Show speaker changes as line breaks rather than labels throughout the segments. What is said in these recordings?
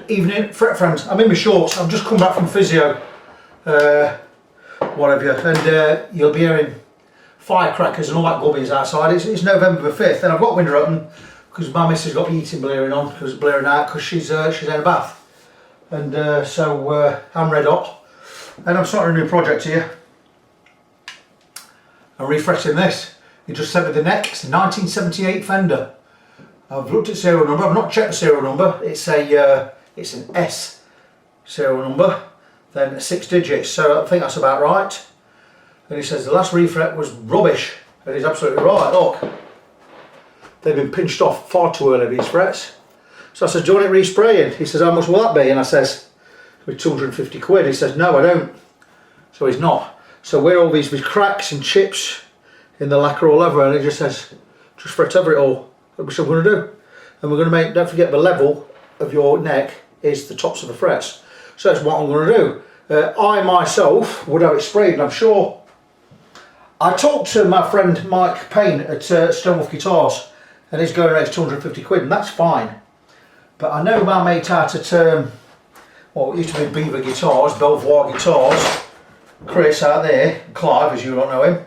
Good evening, fret friends. I'm in my shorts. I've just come back from physio, whatever, and you'll be hearing firecrackers and all that gubbins outside. It's November the 5th, and I've got window open because my missus got the heating blaring on because it's blaring out because she's in a bath, and so I'm red hot, and I'm starting a new project here. I'm refreshing this. He just sent me the neck. It's a 1978 Fender. I've looked at serial number. I've not checked the serial number. It's an S serial number, then 6 digits. So I think that's about right. And he says the last refret was rubbish, and he's absolutely right. Look, they've been pinched off far too early, these frets. So I said, do you want it respraying? He says, how much will that be? And I says, with 250 quid. He says, no, I don't. So he's not. So where all these cracks and chips in the lacquer all over, and he just says, just fret over it all. Which I'm going to do, and we're going to make, don't forget the level of your neck is the tops of the frets, so that's what I'm going to do. I myself would have it sprayed, and I'm sure. I talked to my friend Mike Payne at Stonewolf Guitars, and he's going around 250 quid, and that's fine. But I know my mate out at well, it used to be Beaver Guitars, Belvoir Guitars, Chris out there, Clive, as you don't know him,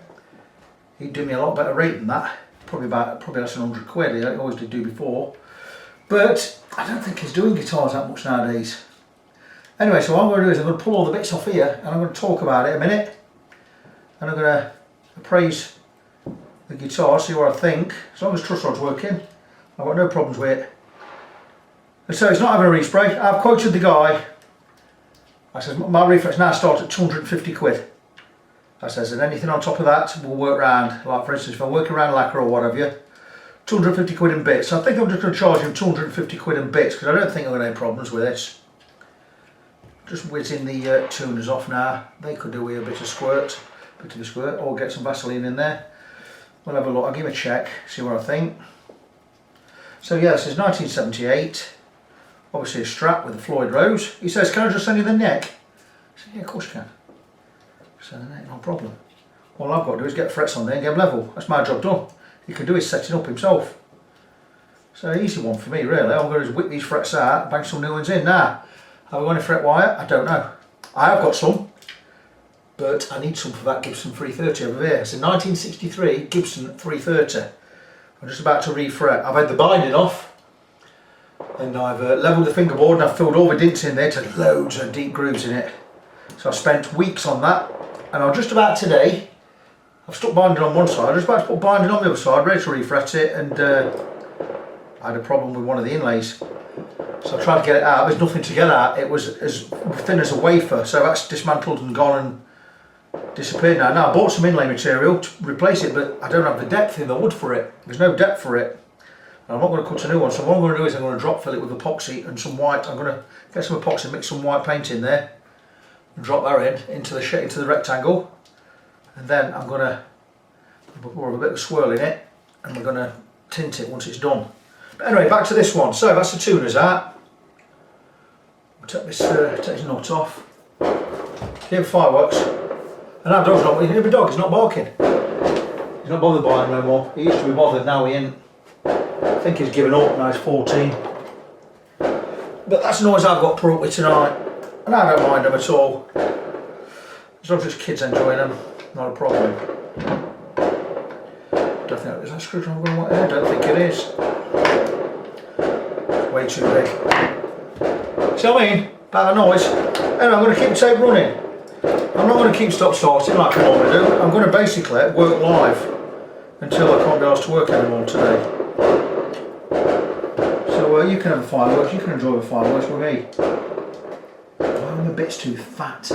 he'd do me a lot better rate than that. Probably less than 100 quid, he always did do before. But I don't think he's doing guitars that much nowadays. Anyway, so what I'm going to do is I'm going to pull all the bits off here and I'm going to talk about it a minute. And I'm going to appraise the guitar, see what I think. As long as truss rod's working, I've got no problems with it. And so it's not having a respray. I've quoted the guy. I said my refrets now start at 250 quid. I says, and anything on top of that will work round. Like for instance, if I'm working around lacquer or whatever, 250 quid in bits. So I think I'm just going to charge him 250 quid in bits because I don't think I'm going to have any problems with this. Just whizzing the tuners off now. They could do with a bit of a squirt, or get some Vaseline in there. We'll have a look. I'll give him a check, see what I think. So yeah, this is 1978. Obviously a Strat with a Floyd Rose. He says, can I just send you the neck? I said, yeah, of course you can. So no problem. All I've got to do is get frets on there and get them level. That's my job done. He can do his setting up himself. So easy one for me really. I'm going to whip these frets out, bang some new ones in. Now, have I got any fret wire? I don't know. I have got some, but I need some for that Gibson 330 over there. It's a 1963 Gibson 330. I'm just about to refret. I've had the binding off, and I've levelled the fingerboard, and I've filled all the dints in there to loads of deep grooves in it. So I spent weeks on that. And I'm just about today, I've stuck binding on one side, I was about to put binding on the other side, ready to refret it, and I had a problem with one of the inlays. So I tried to get it out, there's nothing to get out, it was as thin as a wafer, so that's dismantled and gone and disappeared now. Now I bought some inlay material to replace it, but I don't have the depth in the wood for it, there's no depth for it. And I'm not going to cut a new one, so what I'm going to do is I'm going to drop fill it with epoxy and some white. I'm going to get some epoxy, mix some white paint in there, and drop that into the rectangle, and then I'm going to pour a bit of swirl in it, and we're going to tint it once it's done. But anyway, back to this one. So that's the tuners out. We'll take this nut off. Give fireworks. And that dog's not. The dog is not barking. He's not bothered by him no more. He used to be bothered. Now he ain't. I think he's given up. Now he's 14. But that's the noise I've got put up with tonight. And I don't mind them at all. As long as there's kids enjoying them, not a problem. Don't think, is that screwdriver going to want? I don't think it is. It's way too big. See what I mean? About the noise. Anyway, I'm going to keep the tape running. I'm not going to keep stop starting like I normally do. I'm going to basically work live until I can't be asked to work anymore today. So you can have the fireworks, you can enjoy the fireworks with me. I'm a bit too fat.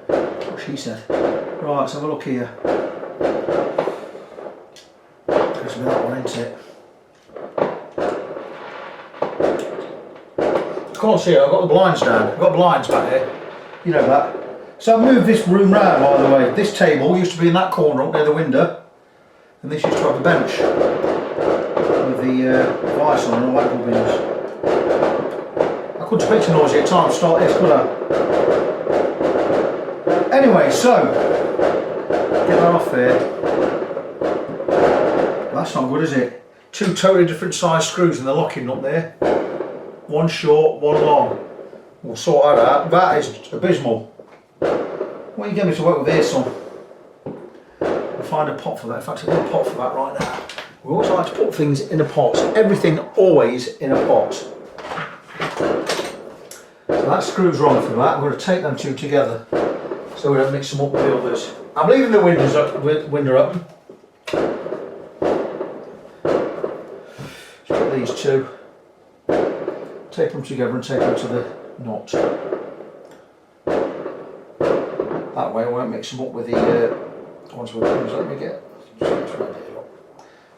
What she said. Right, let's have a look here. There's that one, isn't it? Can't see it, I've got the blinds down. I've got blinds back here. You know that. So I've moved this room round, by the way. This table used to be in that corner up near the window. And this used to have a bench. With the vice on and all that good business. I couldn't speak to noisy at times to start this, could I? Anyway, so get that off here. That's not good, is it? Two totally different size screws in the locking nut there. One short, one long. We'll sort that out. That is abysmal. What you get me to work with here, son? We'll find a pot for that. In fact, I've got a pot for that right now. We always like to put things in a pot. Everything always in a pot. So that screws wrong for that. I'm going to take them two together so we don't mix them up with the others. I'm leaving the window open. Let's put these two. Tape them together and tape them to the knot. That way I won't mix them up with the ones with pins. Let me get.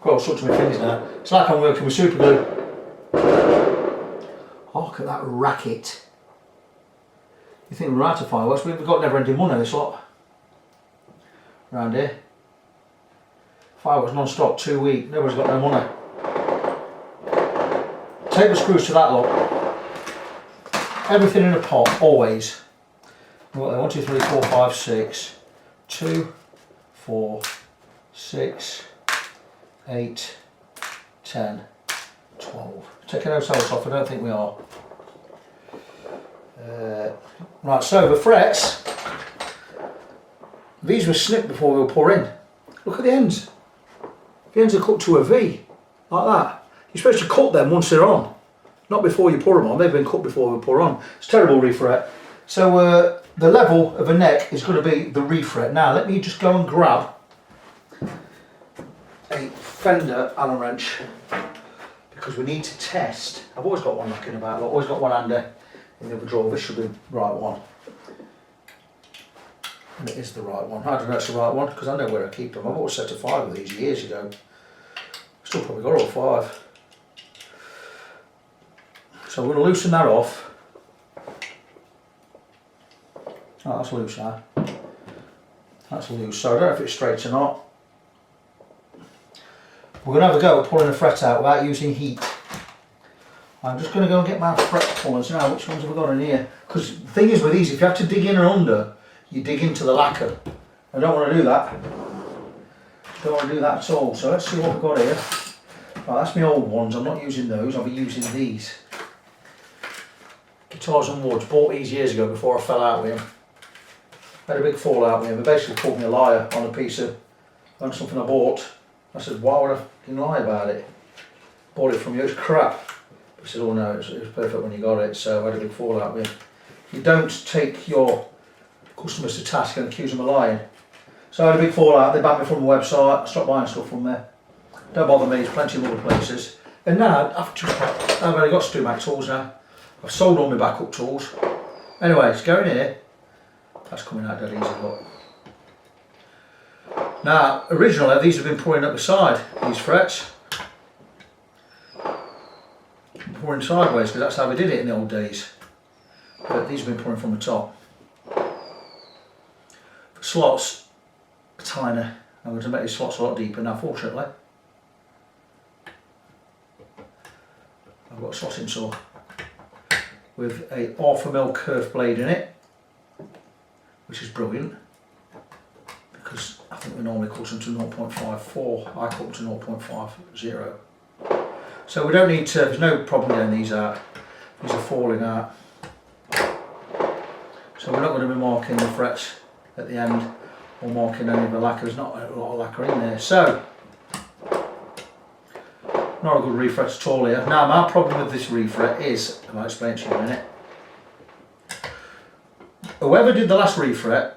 Got all sorts of my fingers now. It's like I'm working with super glue. Oh, look at that racket. You think we're out of fireworks? We've got never ending money this lot. Around here. Fireworks non-stop, 2 weeks. Nobody's got no money. Tape the screws to that lot. Everything in a pot, always. 1, 2, 3, 4, 5, 6. 2, 4, 6, 8, 10, 12. Taking those holes off, I don't think we are. Right, so the frets, these were snipped before we were pouring. Look at the ends. The ends are cut to a V, like that. You're supposed to cut them once they're on, not before you pour them on. They've been cut before we pour on. It's terrible refret. So the level of a neck is going to be the refret. Now let me just go and grab a Fender Allen wrench because we need to test. I've always got one knocking about. I've always got one handy in the other drawer. This should be the right one. And it is the right one. I don't know it's the right one because I know where I keep them. I bought a set of 5 of these years ago. Still probably got all 5. So we're going to loosen that off. Oh, that's loose now. That's loose. So I don't know if it's straight or not. We're going to have a go at pulling the fret out without using heat. I'm just going to go and get my fret pullers now. Which ones have we got in here? Because the thing is with these, if you have to dig in and under, you dig into the lacquer. I don't want to do that. Don't want to do that at all. So let's see what we've got here. Right, that's my old ones. I'm not using those. I'll be using these. Guitars and Woods. Bought these years ago before I fell out with them. Had a big fallout with him. They basically called me a liar on a piece of on something I bought. I said, why would I fucking lie about it? Bought it from you, it's crap. He said, oh no, it was perfect when you got it. So I had a big fallout with him. You don't take your customers to task and accuse them of lying. So I had a big fallout. They banned me from the website. I stopped buying stuff from there. Don't bother me, there's plenty of other places. And now I've only got Stumac tools now. I've sold all my backup tools. Anyway, it's going here. That's coming out dead easy, look. Now, originally these have been pouring up the side, these frets. Pouring sideways because that's how we did it in the old days. But these have been pouring from the top. The slots are tiny. I'm going to make these slots a lot deeper now, fortunately. I've got a slotting saw with a 1/2 mm curved blade in it, which is brilliant because I think we normally cut them to 0.54. I cut them to 0.50. So we don't need to, there's no problem getting these out. These are falling out. So we're not going to be marking the frets at the end or marking any of the lacquer. There's not a lot of lacquer in there. So, not a good refret at all here. Now my problem with this refret is, I'll explain to you in a minute. Whoever did the last refret,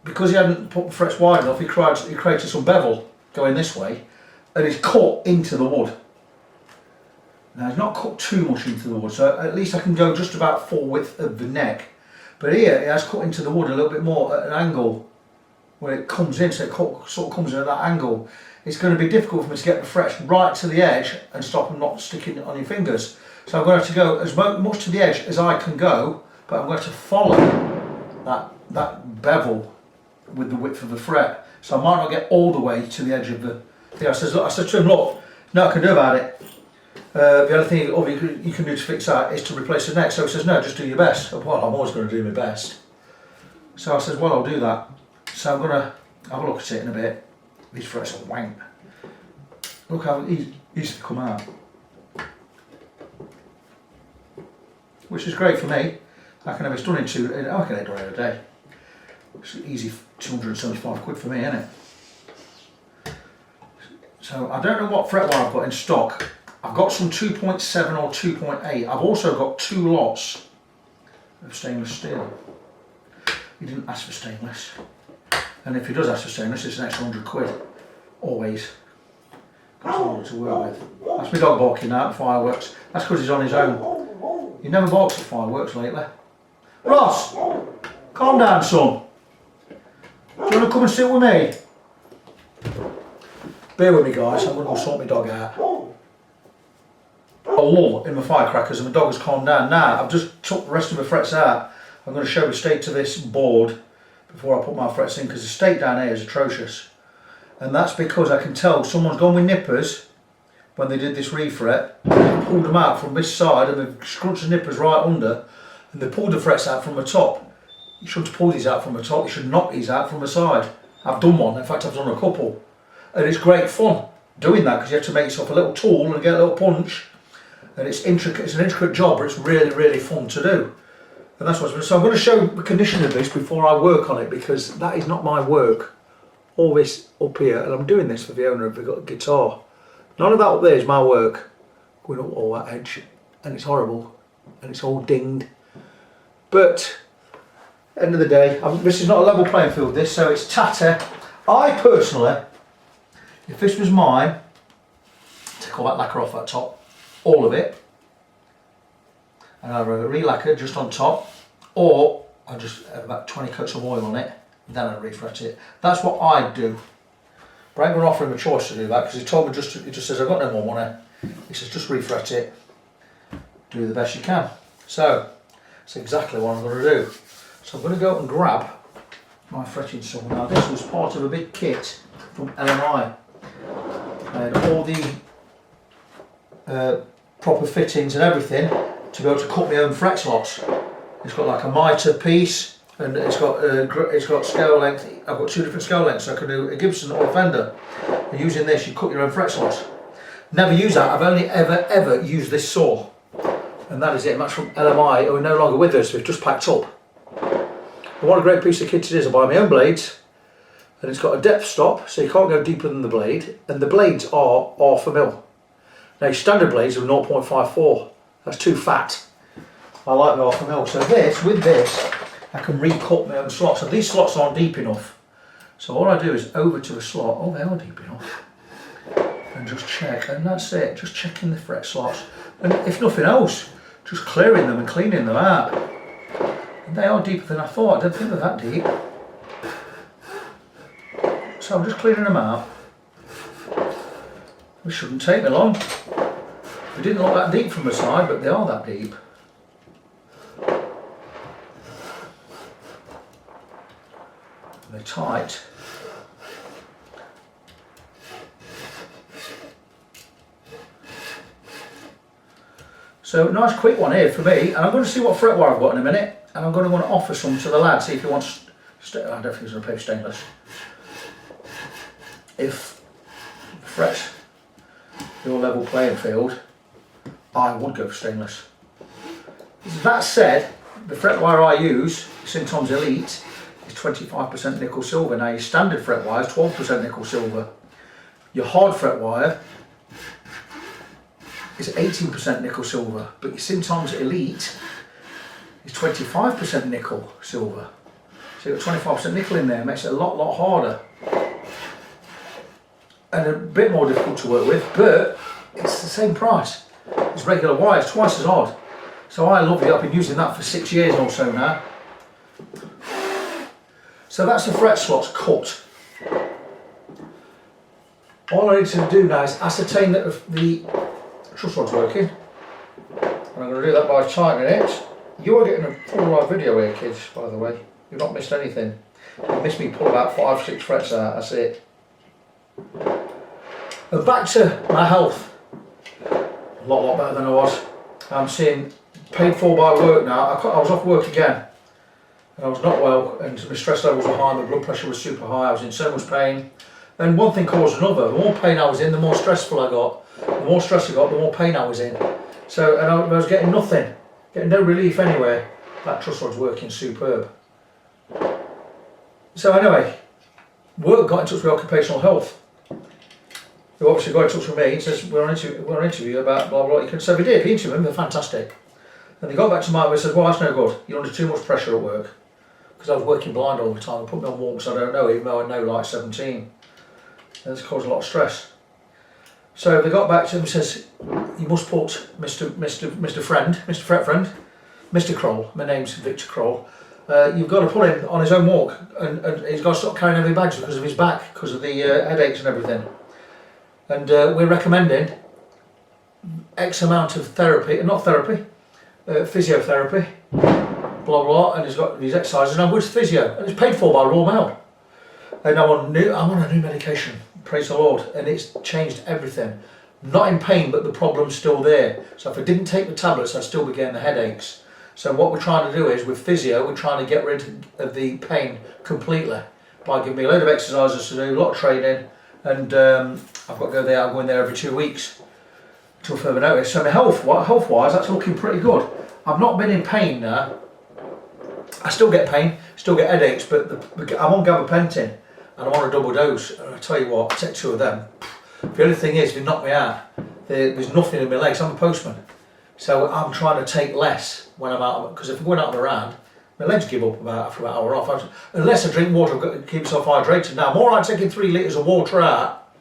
because he hadn't put the frets wide enough, he created some bevel going this way and it's cut into the wood. Now it's not cut too much into the wood, so at least I can go just about full width of the neck. But here it has cut into the wood a little bit more at an angle where it comes in, so it sort of comes in at that angle. It's going to be difficult for me to get the frets right to the edge and stop them not sticking on your fingers. So I'm going to have to go as much to the edge as I can go, but I'm going to follow that bevel with the width of the fret. So I might not get all the way to the edge of the thing. I said to him, look, no, I can do about it. The other thing you can do to fix that is to replace the neck. So he says, no, just do your best. Well, I'm always going to do my best. So I said, well, I'll do that. So I'm going to have a look at it in a bit. These frets are wank. Look how easy to come out. Which is great for me. I can have it done in I can have it done in a day. It's easy 275 quid for me, isn't it? So I don't know what fretwire I've got in stock. I've got some 2.7 or 2.8. I've also got 2 lots of stainless steel. He didn't ask for stainless. And if he does ask for stainless, it's an extra 100 quid. Always. That's all to work with. That's my dog barking now at fireworks. That's because he's on his own. He never barks at fireworks lately. Ross! Calm down, son. Do you want to come and sit with me? Bear with me, guys. I'm going to go sort my dog out. A lull in my firecrackers and my dog has calmed down. Now, I've just took the rest of my frets out. I'm going to show the state to this board before I put my frets in, because the state down here is atrocious. And that's because I can tell someone's gone with nippers when they did this refret. They pulled them out from this side and they've scrunched the nippers right under, and they pulled the frets out from the top. You shouldn't pull these out from the top, you should knock these out from the side. I've done one, in fact I've done a couple. And it's great fun doing that, because you have to make yourself a little tool and get a little punch. And it's intricate, it's an intricate job, but it's really, really fun to do. And that's what's, so I'm going to show the condition of this before I work on it, because that is not my work. All this up here, and I'm doing this for the owner of the guitar. None of that up there is my work. Going up all that edge, and it's horrible, and it's all dinged. But end of the day, this is not a level playing field. This, so it's tatter. I personally, if this was mine, take all that lacquer off that top, all of it, and I'd either re-lacquer just on top, or I'd just have about 20 coats of oil on it. Then I'd refret it. That's what I'd do. But I ain't going to offer him a choice to do that, because he told me he just says, I've got no more money. He says, just refret it. Do the best you can. So, that's exactly what I'm going to do. So I'm going to go and grab my fretting saw. Now this was part of a big kit from LMI. I had all the proper fittings and everything to be able to cut my own fret slots. It's got like a mitre piece. And it's got scale length. I've got 2 different scale lengths, so I can do a Gibson or a Fender. And using this, you cut your own fret slots. Never use that. I've only ever used this saw, and that is it. And that's from LMI, who are no longer with us. We've just packed up. And what a great piece of kit it is. I buy my own blades, and it's got a depth stop, so you can't go deeper than the blade. And the blades are half a mil. Now, standard blades are 0.54. That's too fat. I like the half a mil. So this, with this, I can recut my own slots. So these slots aren't deep enough. So all I do is over to a slot. Oh, they are deep enough. And just check, and that's it. Just checking the fret slots. And if nothing else, just clearing them and cleaning them out. And they are deeper than I thought. I didn't think they're that deep. So I'm just clearing them out. It shouldn't take me long. They didn't look that deep from the side, but they are that deep. They're tight. So nice quick one here for me, and I'm going to see what fretwire I've got in a minute, and I'm going to want to offer some to the lad, see if he wants, I don't think he's going to pay for stainless. If the frets your level playing field, I would go for stainless. That said, the fretwire I use, Syntom's Elite, is 25% nickel silver. Now your standard fretwire is 12% nickel silver. Your hard fretwire is 18% nickel silver, but your Syntom's Elite is 25% nickel silver. So you've got 25% nickel in there, makes it a lot harder. And a bit more difficult to work with, but it's the same price. It's regular wire, it's twice as hard. So I love it, I've been using that for 6 years or so now. So that's the fret slots cut. All I need to do now is ascertain that the truss rod's working. And I'm going to do that by tightening it. You are getting a full live video here, kids, by the way. You've not missed anything. You missed me pull about 5-6 frets out, that's it. And back to my health. A lot better than I was. I'm seeing paid for by work now. I was off work again. And I was not well, and my stress levels were high, my blood pressure was super high, I was in so much pain. And one thing caused another. The more pain I was in, the more stressful I got. The more stress I got, the more pain I was in. So, and I was getting nothing, getting no relief anywhere. That truss rod's working superb. So anyway, work got in touch with Occupational Health. Who obviously got in touch with me and says, we're on interview about blah blah. So we did, we interviewed them, they're fantastic. And they got back to me and said, well, that's no good, you're under too much pressure at work. Because I was working blind all the time, they put me on walks I don't know, even though I know like 17. And it's caused a lot of stress. So they got back to him and says, you must put Mr. Fret Friend, Mr. Kroll, my name's Victor Kroll, you've got to put him on his own walk, and he's got to stop carrying heavy bags because of his back, because of the headaches and everything. And we're recommending X amount of therapy, physiotherapy, blah blah, and he's got these exercises, and I'm with physio, and it's paid for by Royal Mail. And I'm on a new medication, praise the Lord, and it's changed everything. Not in pain, but the problem's still there. So if I didn't take the tablets, I'd still be getting the headaches. So what we're trying to do is, with physio, we're trying to get rid of the pain completely by giving me a load of exercises to do, a lot of training, and I've got to go there. I'm going there every 2 weeks until further notice. So my health-wise, that's looking pretty good. I've not been in pain now. I still get pain, still get headaches, but I'm on gabapentin and I'm on a double dose. And I tell you what, I take 2 of them. The only thing is, they knock me out. There's nothing in my legs. I'm a postman, so I'm trying to take less when I'm out. Because if I'm going out and around, my legs give up after about an hour off. Unless I drink water, I've got to keep myself hydrated. Now I'm alright taking 3 litres of water out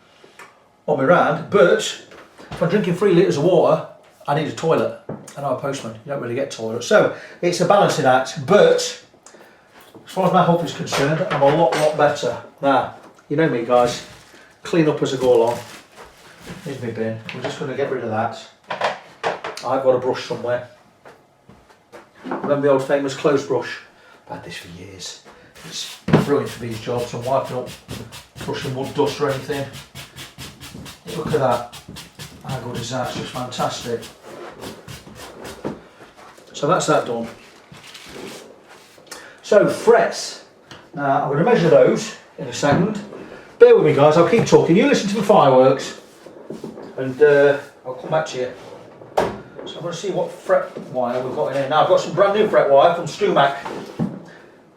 on my round, but if I'm drinking 3 litres of water, I need a toilet, and I'm a postman. You don't really get toilets, so it's a balancing act. But as far as my health is concerned, I'm a lot better. Now, you know me, guys. Clean up as I go along. Here's my bin. We're just going to get rid of that. I've got a brush somewhere. Remember the old famous clothes brush? I've had this for years. It's brilliant for these jobs. I'm wiping up, brushing wood dust or anything. Look at that. How good is that? It's just fantastic. So that's that done. So frets. Now I'm going to measure those in a second. Bear with me, guys, I'll keep talking. You listen to the fireworks and I'll come back to you. So I'm going to see what fret wire we've got in here. Now I've got some brand new fret wire from Stumac.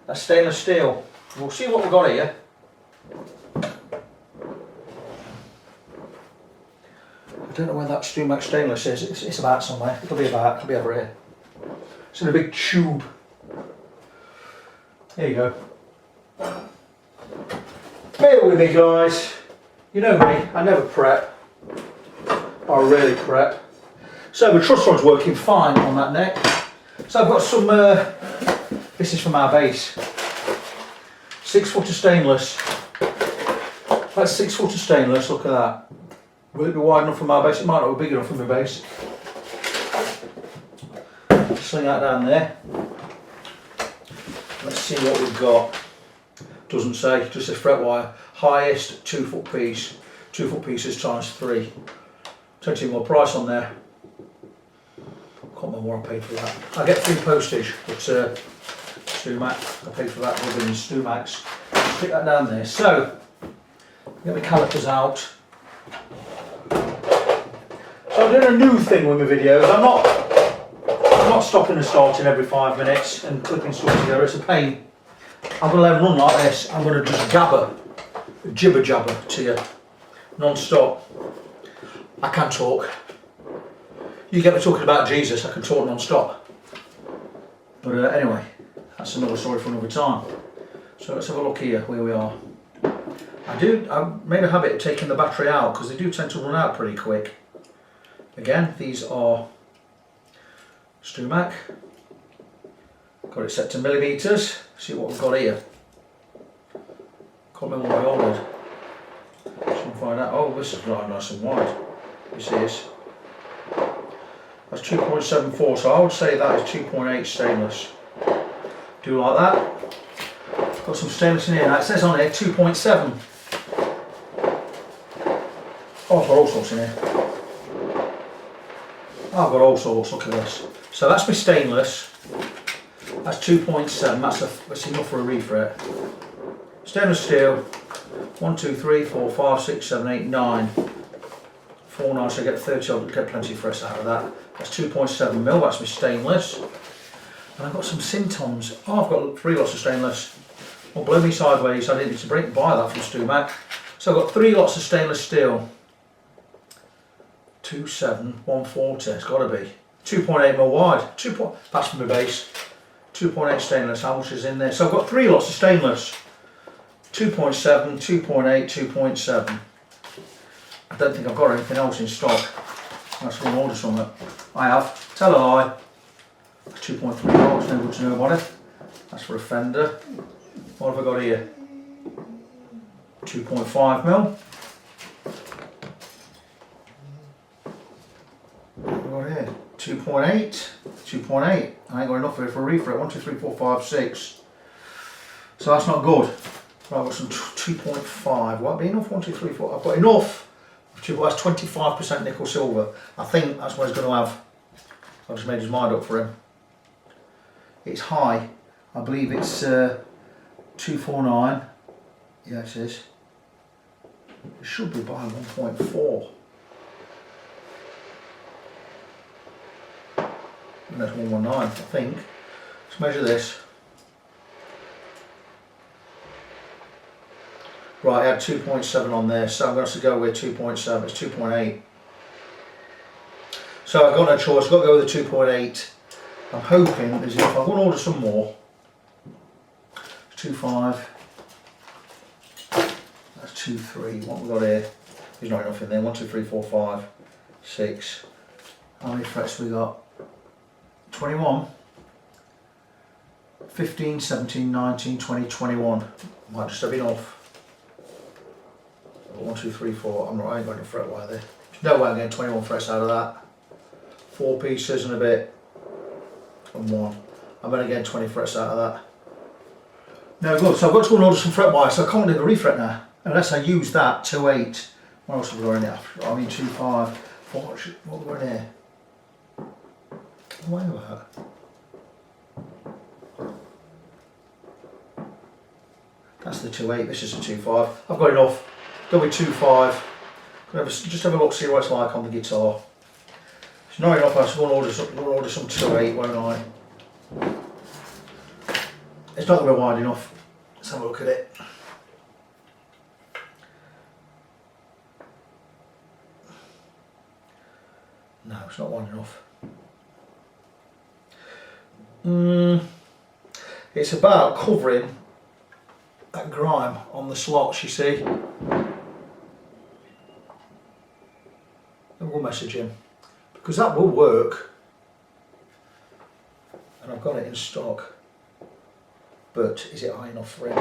That's stainless steel. We'll see what we've got here. I don't know where that Stumac stainless is. It's about somewhere. It'll be over here. It's in a big tube. There you go. Bear with me, guys. You know me, I never prep. I rarely prep. So the truss rod's working fine on that neck. So I've got some, this is from our base. 6 foot of stainless. That's 6 foot of stainless, look at that. Will it be wide enough for my base? It might not be big enough for my base. Sling that down there. Let's see what we've got. Doesn't say, just says fret wire. Highest 2 foot piece. 2 foot pieces times 3. Don't see more price on there. Can't remember what I paid for that. I get free postage, but Stumac, I paid for that within Stumacs. Stick that down there. So, get my calipers out. So I'm doing a new thing with my videos. I'm not stopping and starting every 5 minutes and clipping stuff together. It's a pain. I'm going to let them run like this. I'm going to just jibber jabber to you, non-stop. I can talk. You get me talking about Jesus, I can talk non-stop. But anyway, that's another story for another time. So let's have a look here where we are. I made a habit of taking the battery out because they do tend to run out pretty quick. Again, these are Stumac. Got it set to millimetres. See what we've got here. Can't remember what I ordered. Should find out. Oh, this is right nice and wide. This is. That's 2.74, so I would say that is 2.8 stainless. Do like that. Got some stainless in here. Now it says on here 2.7. Oh, I've got all sorts in here. I've got all sorts. Look at this. So that's my stainless. That's 2.7. That's enough for a refret. Stainless steel. 1, 2, 3, 4, 5, 6, 7, 8, 9. 4, 9, so I get 30. I'll get plenty of frets out of that. That's 2.7 mil. That's my stainless. And I've got some Syntons. Oh, I've got 3 lots of stainless. Oh, blow me sideways. I didn't need to buy that from Stu Mac. So I've got 3 lots of stainless steel. 27, 140. It's got to be 2.8mm wide. That's from my base. 2.8 stainless. How much is in there? So I've got 3 lots of stainless. 2.7, 2.8, 2.7. I don't think I've got anything else in stock. That's going to order something. I have. Tell a lie. 2.3 volts, no good to know about it. That's for a Fender. What have I got here? 2.5mm. What have I got here? 2.8. 2.8. I ain't got enough here for a refret. 1, 2, 3, 4, 5, 6. So that's not good. Right, I've got some 2.5. Will that be enough? 1, 2, 3, 4. I've got enough. That's 25% nickel silver. I think that's what he's going to have. I just made his mind up for him. It's high. I believe it's 249. Yeah, it is. It should be by 1.4. And that's 119, I think. Let's measure this. Right, I had 2.7 on there, so I'm going to have to go with 2.7. It's 2.8. So I've got no choice. I've got to go with the 2.8. I'm hoping there's enough. I'm going to order some more. 2.5. That's 2.3. What have we got here? There's not enough in there. 1, 2, 3, 4, 5, 6. How many frets we got? 21. 15, 17, 19, 20, 21. Might just have enough. 1, 2, 3, 4. I ain't got any fret wire there. There's no way I'm getting 21 frets out of that. 4 pieces and a bit. And 1. I'm only getting 20 frets out of that. No good. So I've got to go and order some fret wire. So I can't do the refret now unless I use that 2.8. What else have we got in there? I mean 2.5. What have we got in here? Why that? That's the 2.8. This is a 2.5. I've got enough. Go with 2.5. Just have a look, see what it's like on the guitar. It's not enough. I'm going to order some 2.8, won't I? It's not going to be wide enough. Let's have a look at it. No, it's not wide enough. It's about covering that grime on the slots, you see. And we'll message him because that will work, and I've got it in stock. But is it high enough for him?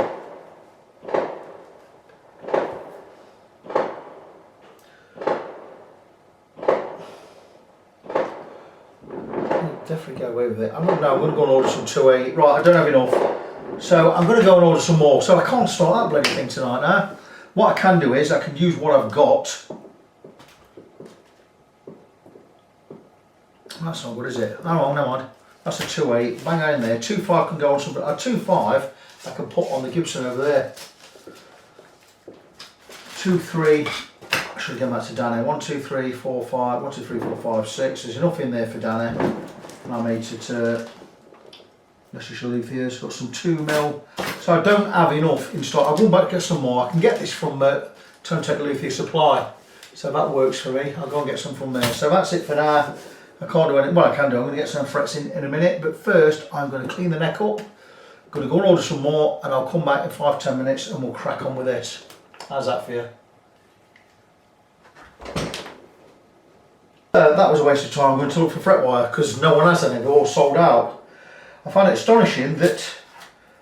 I'll definitely go away with it. I'm going to go and order some 2.8. Right, I don't have enough. So I'm going to go and order some more. So I can't start that bloody thing tonight now. What I can do is I can use what I've got. That's not good, is it? Oh, never mind. That's a 2.8. Bang out in there. 2.5 can go on something. A 2.5 I can put on the Gibson over there. 2.3. I should get back to Danny. 1, 2, 3, 4, 5. 1, 2, 3, 4, 5, 6. There's enough in there for Danny. And I made it. Unless you shall leave here. It's got some 2mm. So I don't have enough in stock. I'll go back and get some more. I can get this from Turntech Luthier Supply. So that works for me. I'll go and get some from there. So that's it for now. I can't do anything. Well, I can do. I'm going to get some frets in a minute. But first, I'm going to clean the neck up. I'm going to go and order some more. And I'll come back in 5-10 minutes and we'll crack on with this. How's that for you? That was a waste of time. I'm going to look for fret wire because no one has any. They're all sold out. I find it astonishing that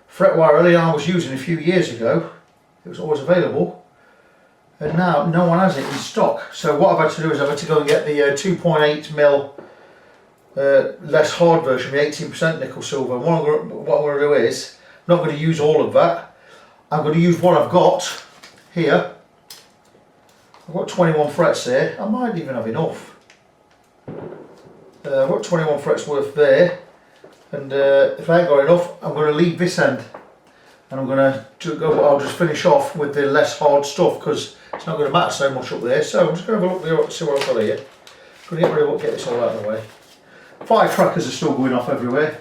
fret wire earlier I was using a few years ago, it was always available, and now no one has it in stock. So what I've had to do is I've had to go and get the 2.8mm less hard version, the 18% nickel silver. And what I'm going to do is, I'm not going to use all of that. I'm going to use what I've got here. I've got 21 frets here. I might even have enough. I've got 21 frets worth there. And if I ain't got enough, I'm going to leave this end, and I'm going to I'll just finish off with the less hard stuff because it's not going to matter so much up there. So I'm just going to have a look, see what I've got here. I'm going to get this all out of the way. Firecrackers are still going off everywhere.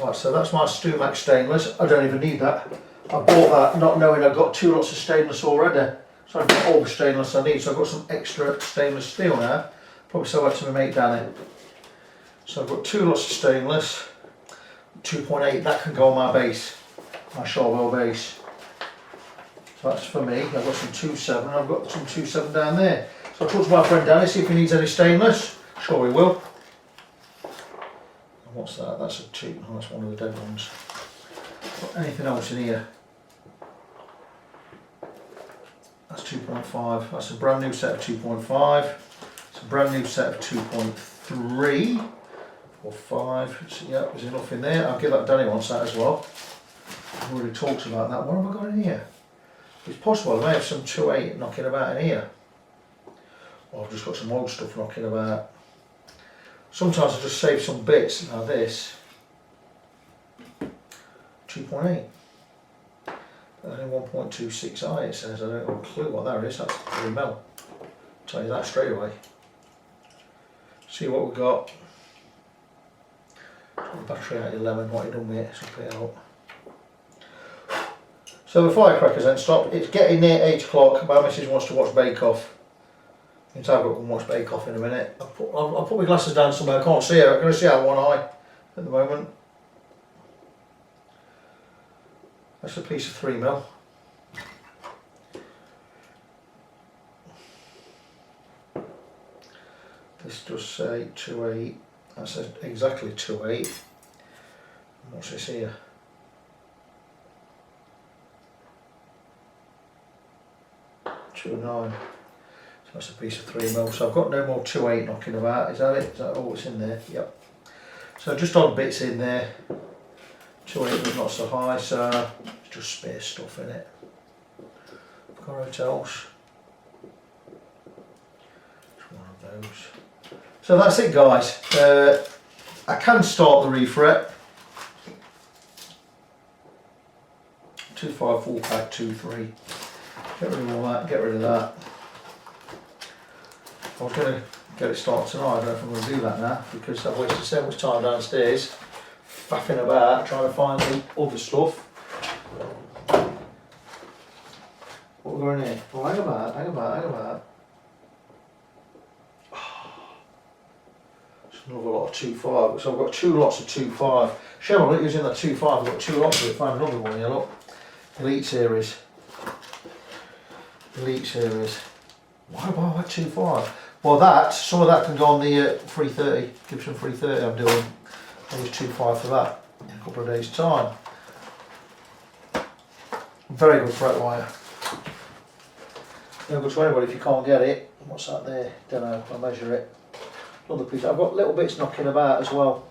Right, so that's my Stumac stainless. I don't even need that. I bought that not knowing I've got 2 lots of stainless already. So I've got all the stainless I need. So I've got some extra stainless steel now. Probably sell that to my mate Danny. So I've got 2 lots of stainless. 2.8, that can go on my bass. My Charvel bass. So that's for me. I've got some 2.7 and I've got some 2.7 down there. So I'll talk to my friend Danny, see if he needs any stainless. Sure he will. And what's that? That's a 2. Oh, that's one of the dead ones. Got anything else in here? That's 2.5. That's a brand new set of 2.5. It's a brand new set of 2.3 or 5. So, yeah, there's enough in there. I'll give that Danny one set as well. I've already talked about that. What have I got in here? It's possible I may have some 2.8 knocking about in here. Or I've just got some old stuff knocking about. Sometimes I just save some bits. Now this 2.8. Only 1.26i it says. I don't have a clue what that is. That's 3 mil. I'll tell you that straight away. See what we've got. Battery at 11. What you done with it? So put it out. So the firecrackers then stopped. It's getting near 8 o'clock. My missus wants to watch Bake Off. I've got to go and watch Bake Off in a minute. I'll put my glasses down somewhere. I can't see her. I can only see out one eye at the moment. That's a piece of 3 mil. This does say 2.8. That says exactly 2.8. What's this here? .29. So that's a piece of 3 mil. So I've got no more 2.8 knocking about. Is that it? Is that all that's in there? Yep. So just odd bits in there. 2.8 was not so high, so it's just spare stuff in it. Car hotels. It's one of those. So that's it, guys. I can start the refret. 2.5 full pack, 2.3. Get rid of all that, get rid of that. I was going to get it started tonight. I don't know if I'm going to do that now because I've wasted so much time downstairs faffing about trying to find the other stuff. What we're going here? Oh, hang about. It's another lot of 2.5. So I've got 2 lots of 2.5. Chevrolet using that 2.5. I've got 2 lots of it. Find another one here, look. Elite Series. Why have I had 2.5? Well, some of that can go on the 330, Gibson 330 I'm doing. I'll use 2.5 for that in a couple of days' time. Very good fret wire. No good to anybody if you can't get it. What's that there? Don't know, I'll measure it. Another piece. I've got little bits knocking about as well.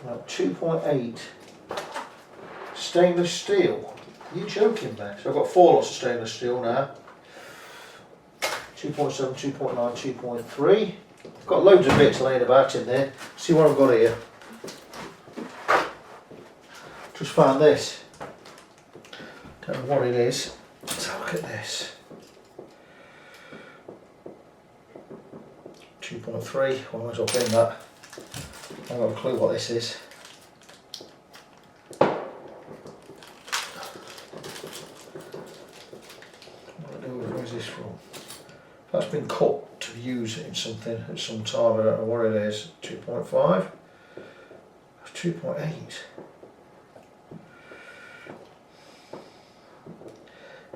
Now, 2.8 stainless steel. Are you joking, mate? So I've got 4 lots of stainless steel now. 2.7, 2.9, 2.3. I've got loads of bits laying about in there. See what I've got here. Just found this. Don't know what it is. Let's have a look at this. 2.3. Well, I might as well bin that. I haven't got a clue what this is. Where's this from? That's been cut to use in something at some time. I don't know what it is. 2.5. That's 2.8.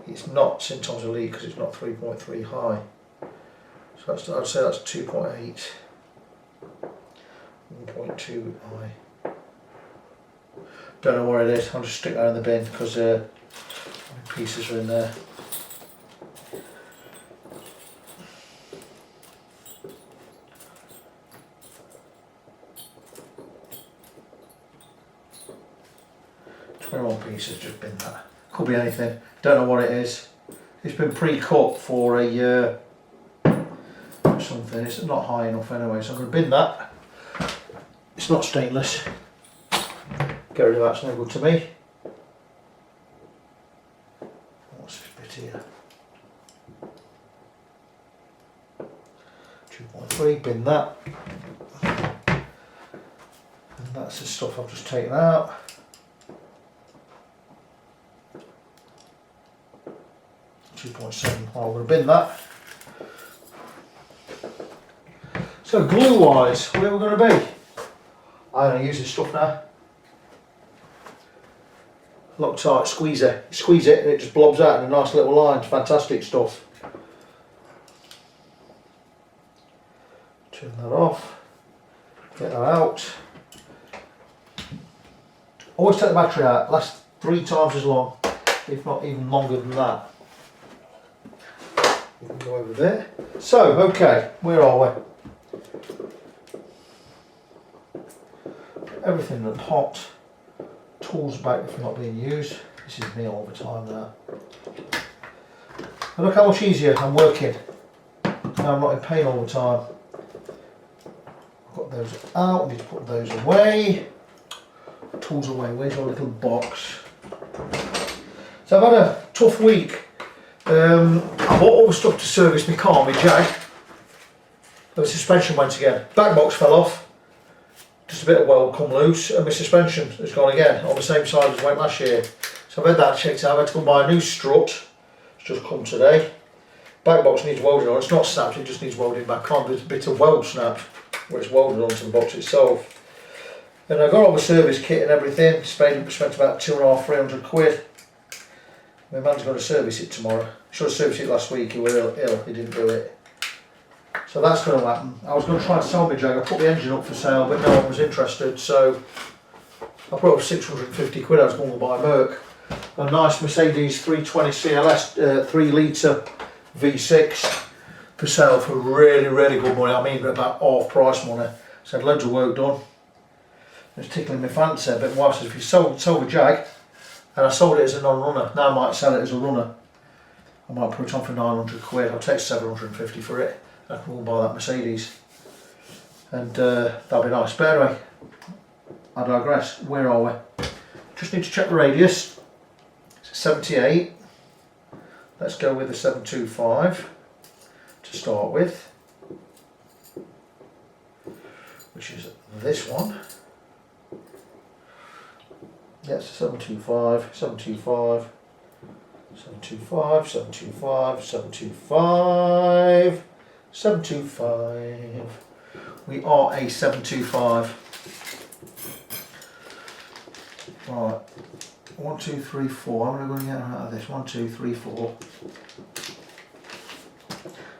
It's not Cintom's Elite because it's not 3.3 high. So that's, I'd say that's 2.8. 1.2 high. Don't know where it is. I'll just stick that in the bin because pieces are in there. Pieces, just bin that. Could be anything. Don't know what it is. It's been pre-cut for a something. It's not high enough anyway, so I'm going to bin that. It's not stainless. Get rid of that. It's no good to me. What's this bit here? 2.3. away, bin that. And that's the stuff I've just taken out. .7, I'm going to bin that. So glue wise, where are we going to be? I'm going to use this stuff now. Loctite squeezer. You squeeze it and it just blobs out in a nice little line. It's fantastic stuff. Turn that off. Get that out. Always take the battery out. Lasts 3 times as long, if not even longer than that. We can go over there. So, okay, where are we? Everything that's hot. Tools back if not being used. This is me all the time now. But look how much easier I'm working. Now I'm not in pain all the time. I've got those out, I need to put those away. Tools away, where's your little box? So I've had a tough week. I bought all the stuff to service my car, my Jag. The suspension went again. Back box fell off. Just a bit of weld come loose and my suspension has gone again on the same side as it went last year. So I've had that checked out. I've had to go and buy a new strut. It's just come today. Back box needs welding on. It's not snapped, it just needs welding back on. There's a bit of weld snapped where it's welded onto the box itself. And I got all the service kit and everything. Spent about 250–300 quid. My man's going to service it tomorrow. Should have serviced it last week. He was ill. He didn't do it. So that's going to happen. I was going to try and sell my Jag. I put the engine up for sale, but no one was interested. So I put up 650 quid. I was going to buy Merc. A nice Mercedes 320 CLS 3 litre V6 for sale for really, really good money. I mean, about half price money. So I had loads of work done. It was tickling my fancy a bit. My wife says, if you sold the Jag, and I sold it as a non-runner, now I might sell it as a runner. I might put it on for 900 quid. I'll take 750 for it. I can go and buy that Mercedes. And that'll be nice. But anyway, I digress. Where are we? Just need to check the radius. It's a 78. Let's go with the 725 to start with, which is this one. Yes, 725, 725, 725, 725, 725, 725. We are a 725. Right. 1, 2, 3, 4. How am I going to get out of this? 1, 2, 3, 4.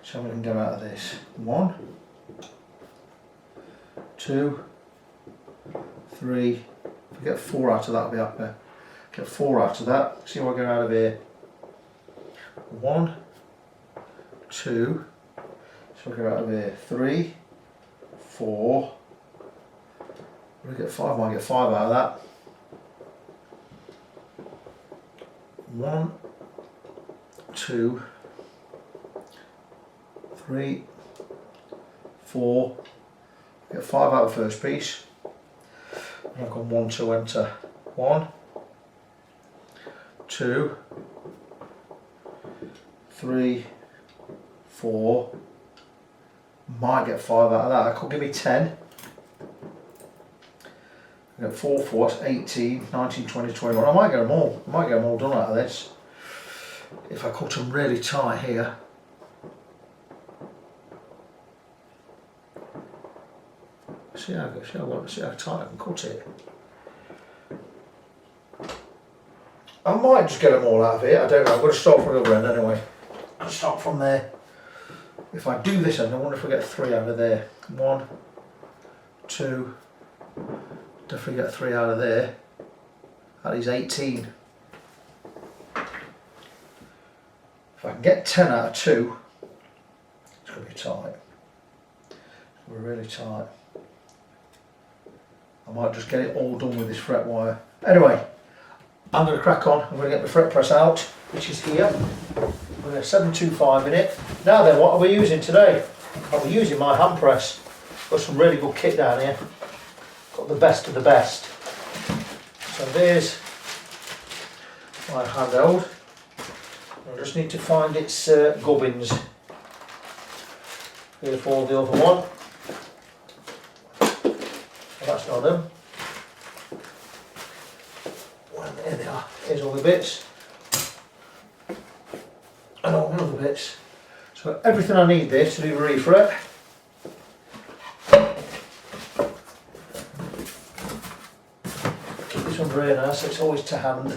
So I'm going to get out of this. 1, 2, 3. If I get 4 out of that, I'll be happy. Get 4 out of that. See what I get out of here. 1, 2. So I get out of here. 3, 4. If I get 5, I might get 5 out of that. 1, 2, 3, 4. Get 5 out of the first piece. And I've got 1 to enter. 1, 2, 3, 4. Might get 5 out of that. That could give me 10. I get 4, 4, that's 18, 19, 20, 21. I might get them all. I might get them all done out of this. If I cut them really tight here. See how tight I can cut it. I might just get them all out of here. I don't know. I'm going to start from the other end anyway. I'll start from there. If I do this end, I wonder if I get 3 out of there. 1, 2. Definitely get 3 out of there. That is 18. If I can get 10 out of 2, it's going to be tight. We're really tight. I might just get it all done with this fret wire. Anyway, I'm going to crack on. I'm going to get the fret press out, which is here. We're going to 725 in it. Now then, what are we using today? I'll be using my hand press. Got some really good kit down here. Got the best of the best. So there's my handheld. I just need to find its gubbins. Here for the other one. Well, that's not them. Well, there they are. Here's all the bits. And all the other bits. So everything I need there to do refret. Keep this under here now, so it's always to hand.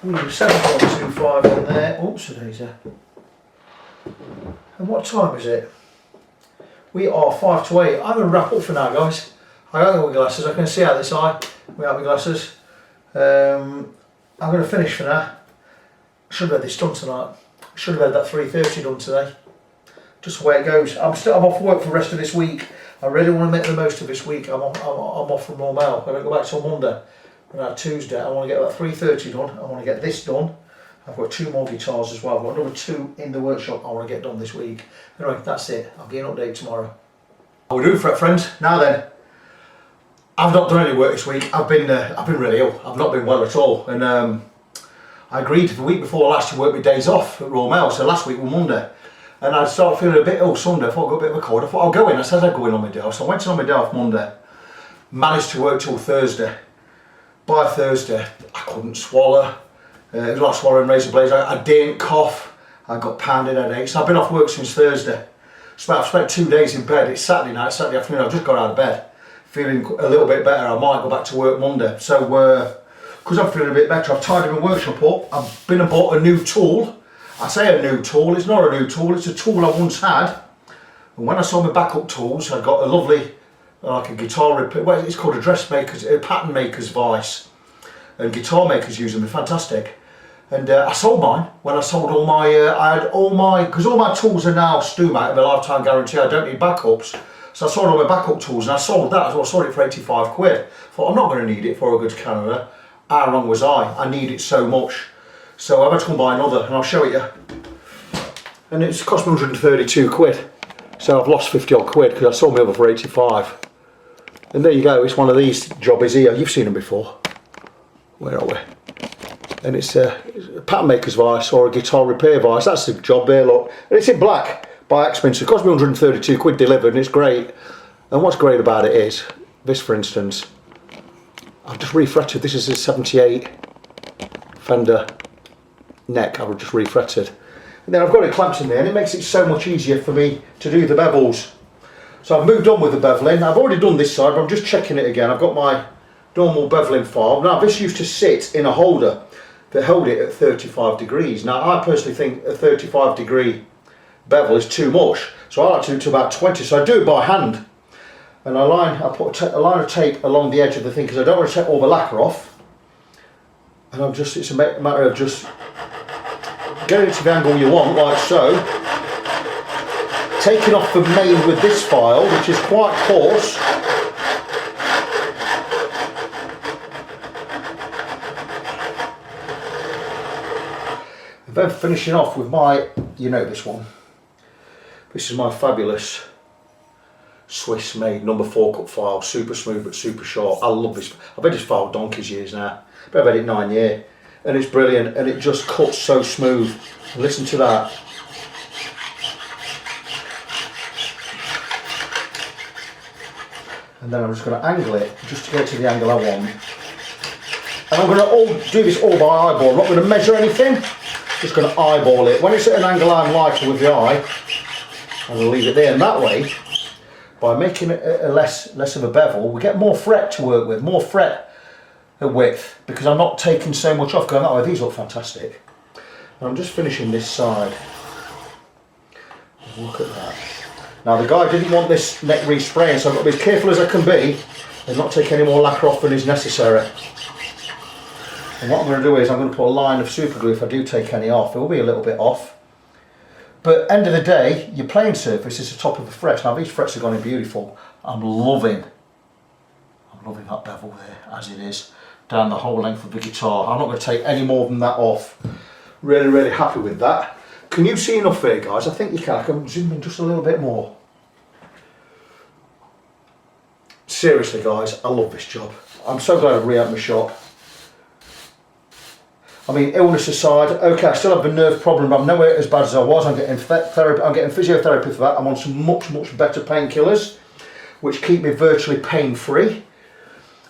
Ooh, 7.25 on there. Oops, a daisy. And what time is it? We are 5 to 8. I'm going to wrap up for now, guys. I got my glasses. I can see out this eye without my glasses. I'm going to finish for now. Should have had this done tonight. Should have had that 3:30 done today. Just the way it goes. I'm off work for the rest of this week. I really want to make the most of this week. I'm off from normal. I don't go back till Monday. But Tuesday, I want to get that 3:30 done. I want to get this done. I've got 2 more guitars as well. I've got another 2 in the workshop I want to get done this week. Anyway, that's it. I'll give you an update tomorrow. How we doing, fret friends? Now then, I've not done any work this week. I've been really ill. I've not been well at all. And I agreed the week before last to work my days off at Royal Mail. So last week was Monday. And I started feeling a bit ill Sunday. I thought I got a bit of a cold. I thought I'll go in. I said I'd go in on my day off. So I went in on my day off Monday. Managed to work till Thursday. By Thursday, I couldn't swallow. It was like swallowing razor blades. I didn't cough. I got pounding headaches. I've been off work since Thursday. So I've spent 2 days in bed. It's Saturday night, Saturday afternoon. I've just got out of bed, feeling a little bit better. I might go back to work Monday. So, because I'm feeling a bit better, I've tidied my workshop up. I've been and bought a new tool. I say a new tool. It's not a new tool. It's a tool I once had. And when I saw my backup tools, I got a lovely, like a guitar repair. Well, it's called a pattern maker's vice. And guitar makers use them. They're fantastic. And I sold mine when I sold all my, because all my tools are now STUMAT with a lifetime guarantee. I don't need backups. So I sold all my backup tools and I sold that as well. I sold it for 85 quid. Thought I'm not going to need it before I go to Canada. How wrong was I? I need it so much. So I've had to come buy another and I'll show it you. And it's cost me 132 quid. So I've lost 50 odd quid because I sold my other for 85. And there you go, it's one of these jobbies here. You've seen them before. Where are we? And it's a pattern maker's vice or a guitar repair vice. That's the job there, look. And it's in black by Axminster. It cost me 132 quid delivered and it's great. And what's great about it is, this for instance, I've just refretted. This is a 78 Fender neck. I've just refretted. And then I've got it clamped in there and it makes it so much easier for me to do the bevels. So I've moved on with the beveling. I've already done this side, but I'm just checking it again. I've got my normal beveling file. Now this used to sit in a holder that held it at 35 degrees. Now I personally think a 35 degree bevel is too much. So I like to do it to about 20. So I do it by hand. And I put a line of tape along the edge of the thing because I don't want to take all the lacquer off. And it's a matter of just getting it to the angle you want, like so. Taking off the main with this file, which is quite coarse. And then finishing off with my, you know this one. This is my fabulous Swiss made number 4 cut file, super smooth but super short. I love this. I've had this file donkey's years now, but I've had it 9 years. And it's brilliant and it just cuts so smooth. Listen to that. And then I'm just going to angle it just to get to the angle I want. And I'm going to do this all by eyeball. I'm not going to measure anything. Just going to eyeball it. When it's at an angle I'm liking with the eye, I'm going to leave it there. And that way, by making it a less of a bevel, we get more fret to work with, more fret width, because I'm not taking so much off going that way. These look fantastic. And I'm just finishing this side. Look at that. Now the guy didn't want this neck respraying, so I've got to be as careful as I can be and not take any more lacquer off than is necessary. And what I'm going to do is I'm going to put a line of super glue if I do take any off. It will be a little bit off. But end of the day, your playing surface is the top of the frets. Now these frets are going to be beautiful. I'm loving that bevel there as it is down the whole length of the guitar. I'm not going to take any more than that off. Really, really happy with that. Can you see enough there, guys? I think you can. I can zoom in just a little bit more. Seriously, guys, I love this job. I'm so glad I've re-upped my shop. I mean, illness aside, okay, I still have a nerve problem, but I'm nowhere as bad as I was. I'm getting therapy, I'm getting physiotherapy for that. I'm on some much better painkillers, which keep me virtually pain-free.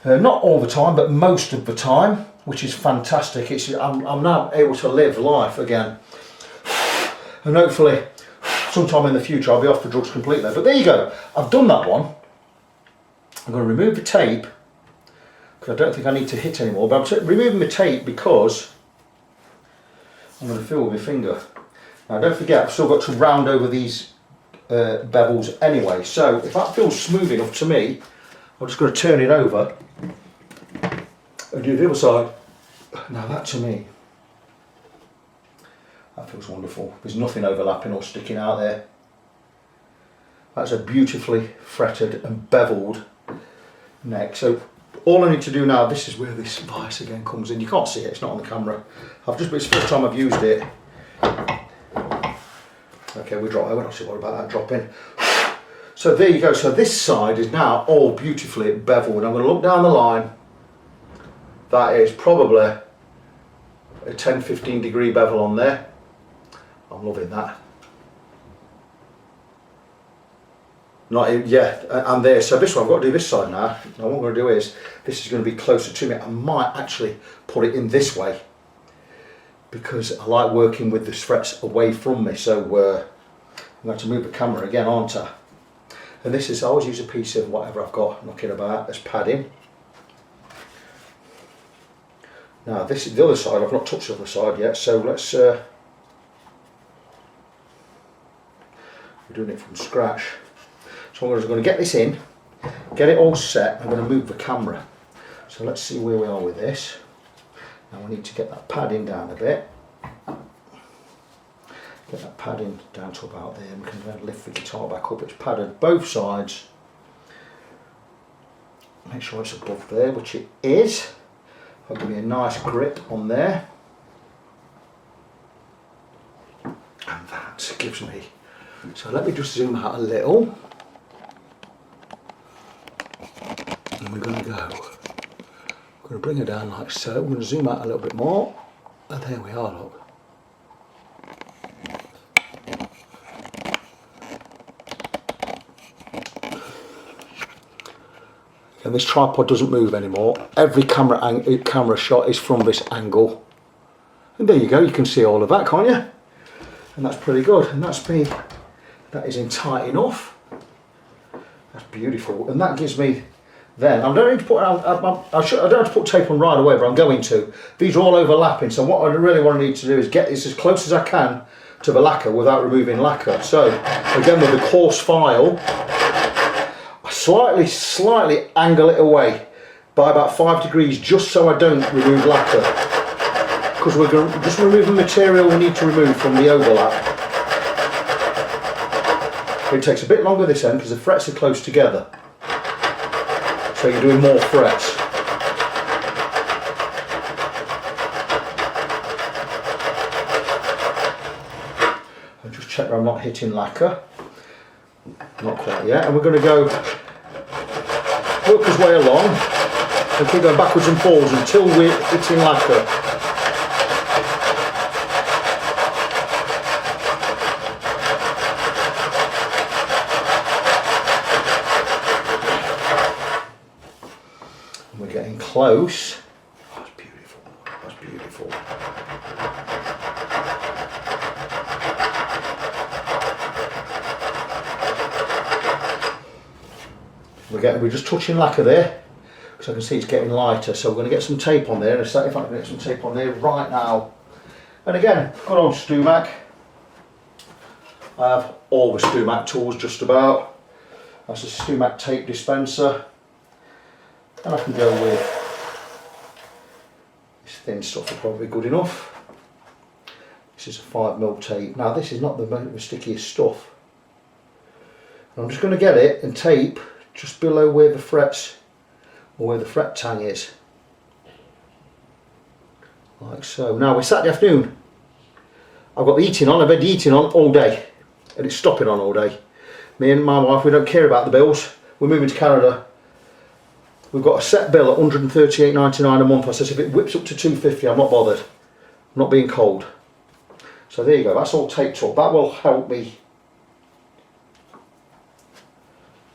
Not all the time, but most of the time, which is fantastic. I'm now able to live life again. And hopefully, sometime in the future, I'll be off the drugs completely. But there you go. I've done that one. I'm going to remove the tape, because I don't think I need to hit anymore. But I'm removing the tape because I'm going to feel with my finger. Now don't forget, I've still got to round over these bevels anyway. So if that feels smooth enough to me, I'm just going to turn it over and do the other side. Now that to me, that feels wonderful. There's nothing overlapping or sticking out there. That's a beautifully fretted and beveled neck. So all I need to do now, this is where this vice again comes in. You can't see it, it's not on the camera. It's the first time I've used it. Okay, we're not sure about that dropping. So there you go. So this side is now all beautifully beveled. I'm going to look down the line. That is probably a 10-15 degree bevel on there. I'm loving that. And there. So this one, I've got to do this side now. Now what I'm going to do is, this is going to be closer to me. I might actually put it in this way, because I like working with the frets away from me. So I'm going to move the camera again, aren't I? And this is, I always use a piece of whatever I've got knocking about as padding. Now this is the other side. I've not touched the other side yet. So let's. We're doing it from scratch. So I'm going to get this in, get it all set. I'm going to move the camera. So let's see where we are with this. Now we need to get that padding down a bit. Get that padding down to about there. We can then lift the guitar back up. It's padded both sides. Make sure it's above there, which it is. That'll give me a nice grip on there. And that gives me. So let me just zoom out a little. And we're going to go. I'm going to bring her down like so. I'm going to zoom out a little bit more. And there we are, look. And this tripod doesn't move anymore. Every camera shot is from this angle. And there you go, you can see all of that, can't you? And that's pretty good. And that is in tight enough. That's beautiful. And that gives me, then, I don't need to put, I don't have to put tape on right away, but I'm going to. These are all overlapping, so what I really want to need to do is get this as close as I can to the lacquer without removing lacquer. So, again with the coarse file, I slightly angle it away by about 5 degrees, just so I don't remove lacquer. Because we're going to just remove the material we need to remove from the overlap. It takes a bit longer this end because the frets are close together. So you're doing more frets. I'll just check that I'm not hitting lacquer. Not quite yet. And we're going to go work his way along and keep going backwards and forwards until we're hitting lacquer. We're getting close. Oh, that's beautiful. That's beautiful. We're just touching lacquer there, because I can see it's getting lighter. So we're going to get some tape on there. And if I can get some tape on there right now. And again, good old Stumac. I have all the Stumac tools just about. That's a Stumac tape dispenser. And I can go with this thin stuff, is probably good enough. This is a 5mm tape. Now this is not the stickiest stuff. And I'm just going to get it and tape just below where the frets, or where the fret tang is. Like so. Now it's Saturday afternoon. I've got the heating on, I've had the heating on all day. And it's stopping on all day. Me and my wife, we don't care about the bills. We're moving to Canada. We've got a set bill at $138.99 a month. I says if it whips up to $250, I'm not bothered. not being cold. So there you go, that's all taped up. That will help me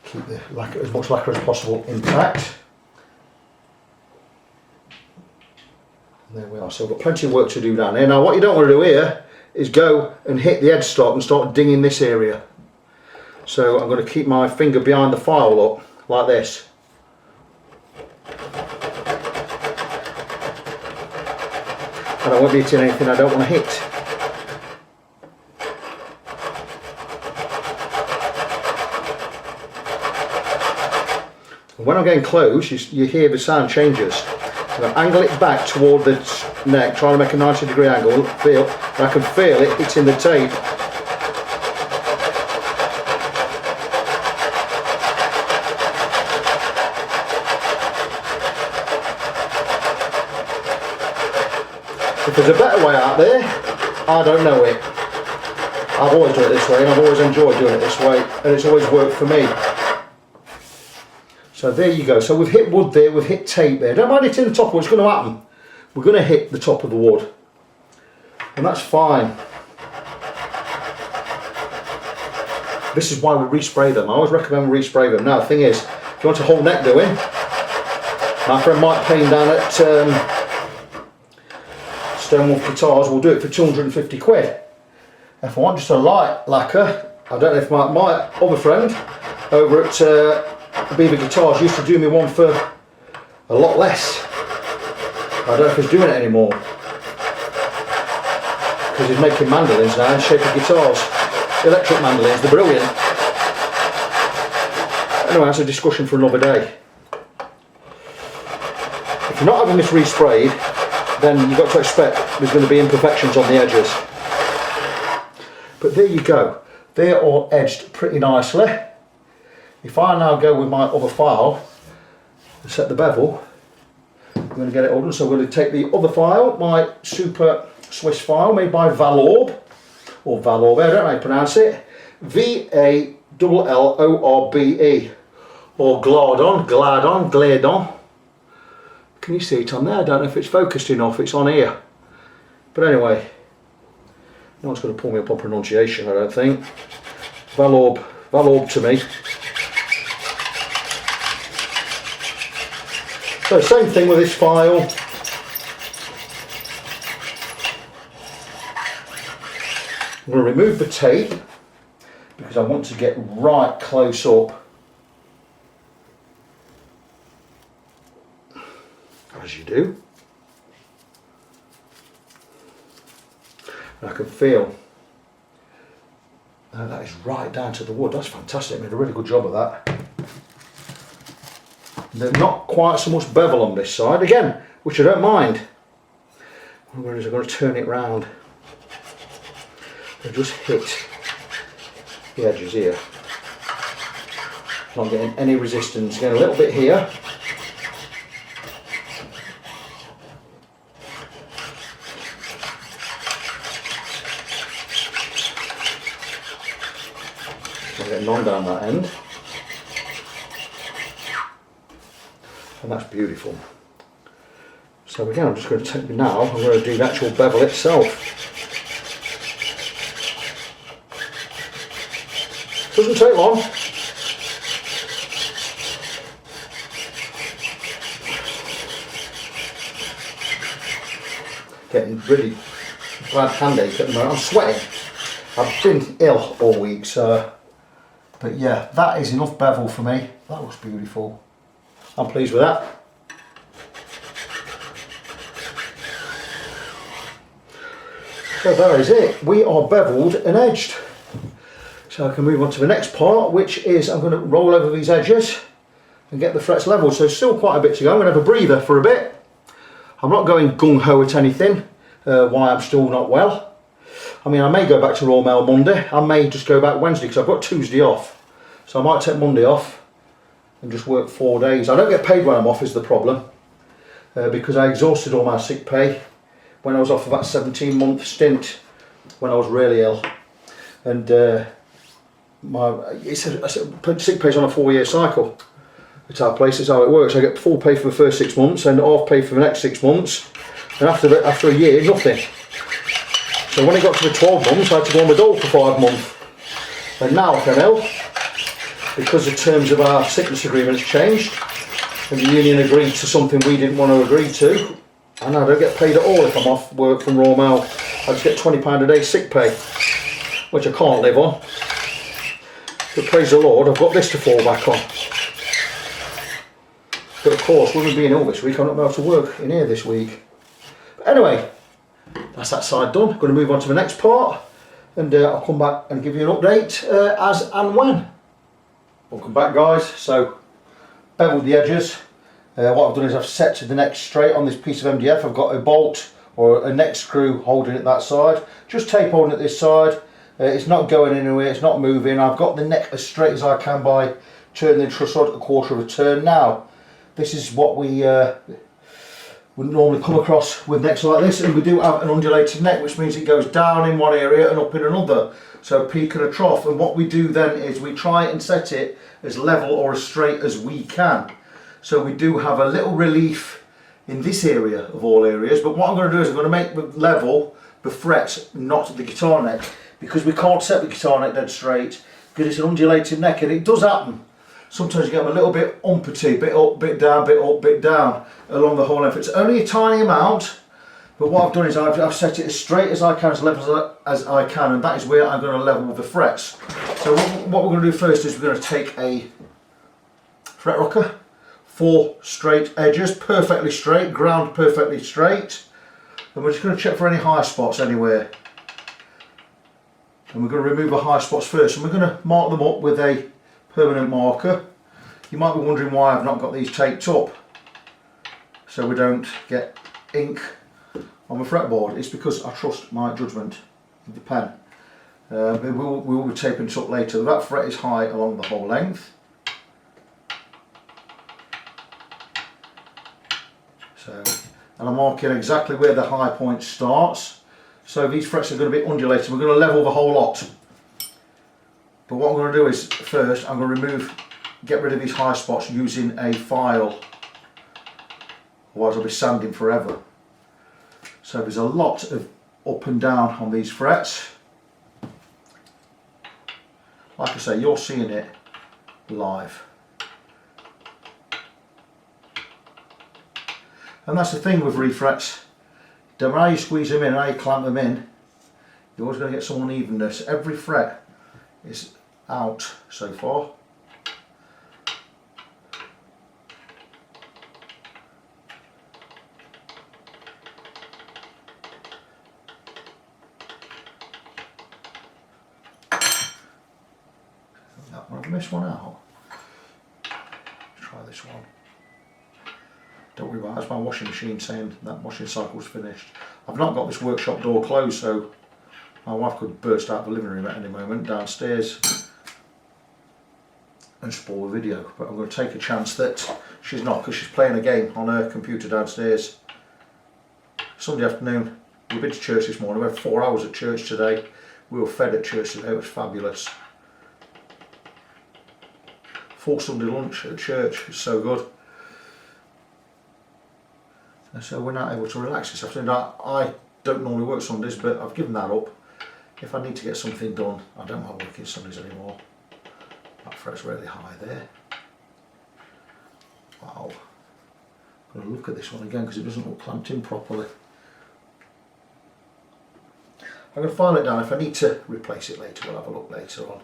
keep the lacquer, as much lacquer as possible, intact. And there we are, so we've got plenty of work to do down here. Now what you don't want to do here is go and hit the headstock and start dinging this area. So I'm going to keep my finger behind the file up like this. And I won't be hitting anything I don't want to hit. And when I'm getting close, you hear the sound changes. So I angle it back toward the neck, trying to make a 90-degree angle, and I can feel it hitting the tape. If there's a better way out there, I don't know it. I've always done it this way, and I've always enjoyed doing it this way, and it's always worked for me. So there you go. So we've hit wood there, we've hit tape there. Don't mind hitting the top of what's going to happen. We're going to hit the top of the wood, and that's fine. This is why we respray them. I always recommend we respray them. Now the thing is, if you want a whole neck doing, my friend Mike Payne down at Stonewolf Guitars will do it for 250 quid. If I want just a light lacquer, I don't know if my other friend over at Beaver Guitars used to do me one for a lot less. I don't know if he's doing it anymore, because he's making mandolins now in shape of guitars, electric mandolins. They're brilliant. Anyway, that's a discussion for another day. If you're not having this resprayed, then you've got to expect there's going to be imperfections on the edges. But there you go, they're all edged pretty nicely. If I now go with my other file and set the bevel, I'm going to get it all done. So I'm going to take the other file, my Super Swiss file made by Valorbe, or Valorbe, I don't know how you pronounce it, V-A-L-L-O-R-B-E, or Gladon. Can you see it on there? I don't know if it's focused enough, it's on here. But anyway, no one's going to pull me up on pronunciation, I don't think. Valorbe to me. So same thing with this file. I'm going to remove the tape because I want to get right close up, as you do. And I can feel that is right down to the wood. That's fantastic. I made a really good job of that. There's not quite so much bevel on this side, again, which I don't mind. What I'm going to do is I'm going to turn it round and just hit the edges here. Not getting any resistance. Again, a little bit here. I'm getting none down that end. And that's beautiful. So again, I'm just going to take now, I'm going to do the actual bevel itself. Doesn't take long. Getting really bad handache at the moment. I'm sweating. I've been ill all week, so. But yeah, that is enough bevel for me. That looks beautiful. I'm pleased with that. So that is it. We are beveled and edged. So I can move on to the next part, which is I'm going to roll over these edges and get the frets level. So still quite a bit to go. I'm going to have a breather for a bit. I'm not going gung-ho at anything, why I'm still not well. I mean, I may go back to Royal Mail Monday. I may just go back Wednesday because I've got Tuesday off. So I might take Monday off and just work 4 days. I don't get paid when I'm off is the problem, because I exhausted all my sick pay when I was off for that 17-month stint when I was really ill. And sick pay's on a 4-year cycle. It's our place, it's how it works. I get full pay for the first 6 months and half pay for the next 6 months, and after a year, nothing. So when it got to the 12 months, I had to go on with all for 5 months. And now, Fennell, because the terms of our sickness agreement has changed, and the union agreed to something we didn't want to agree to, and I don't get paid at all if I'm off work from Raw Mail. I just get £20 a day sick pay, which I can't live on. But praise the Lord, I've got this to fall back on. But of course, with me being ill this week, I'm not able to work in here this week. But anyway, that's that side done. I'm going to move on to the next part, and I'll come back and give you an update as and when. Welcome back, guys. So, beveled the edges. What I've done is I've set the neck straight on this piece of MDF. I've got a bolt or a neck screw holding it that side. Just tape holding it this side. It's not going anywhere, it's not moving. I've got the neck as straight as I can by turning the truss rod a quarter of a turn. Now, this is what we would normally come across with necks like this, and we do have an undulated neck, which means it goes down in one area and up in another. So a peak and a trough, and what we do then is we try and set it as level or as straight as we can. So we do have a little relief in this area of all areas, but what I'm going to do is I'm going to make the level the frets, not the guitar neck, because we can't set the guitar neck dead straight because it's an undulated neck, and it does happen. Sometimes you get them a little bit umpty, bit up, bit down, bit up, bit down along the whole length. It's only a tiny amount, but what I've done is I've set it as straight as I can, as level as I can, and that is where I'm going to level the frets. So what we're going to do first is we're going to take a fret rocker, 4 straight edges, perfectly straight, ground perfectly straight, and we're just going to check for any high spots anywhere. And we're going to remove the high spots first, and we're going to mark them up with a permanent marker. You might be wondering why I've not got these taped up so we don't get ink on the fretboard. It's because I trust my judgment with the pen. We will be taping this up later. That fret is high along the whole length. So, and I'm marking exactly where the high point starts. So these frets are going to be undulated. We're going to level the whole lot. But what I'm going to do is first I'm going to get rid of these high spots using a file. Otherwise I'll be sanding forever. So there's a lot of up and down on these frets. Like I say, you're seeing it live. And that's the thing with refrets. No matter how you squeeze them in and how you clamp them in, you're always going to get some unevenness. Every fret is out so far. I've missed one out. Let's try this one. Don't worry about it, that's my washing machine saying that washing cycle's finished. I've not got this workshop door closed, so my wife could burst out the living room at any moment downstairs and spoil the video, but I'm going to take a chance that she's not, because she's playing a game on her computer downstairs. Sunday afternoon, we've been to church this morning. We had 4 hours at church today. We were fed at church today, it was fabulous. Full Sunday lunch at church, it's so good. And so we're not able to relax this afternoon. I don't normally work Sundays, but I've given that up. If I need to get something done, I don't mind working Sundays anymore. That fret's really high there. Wow. Got to look at this one again because it doesn't look clamped in properly. I'm going to file it down. If I need to replace it later, we'll have a look later on.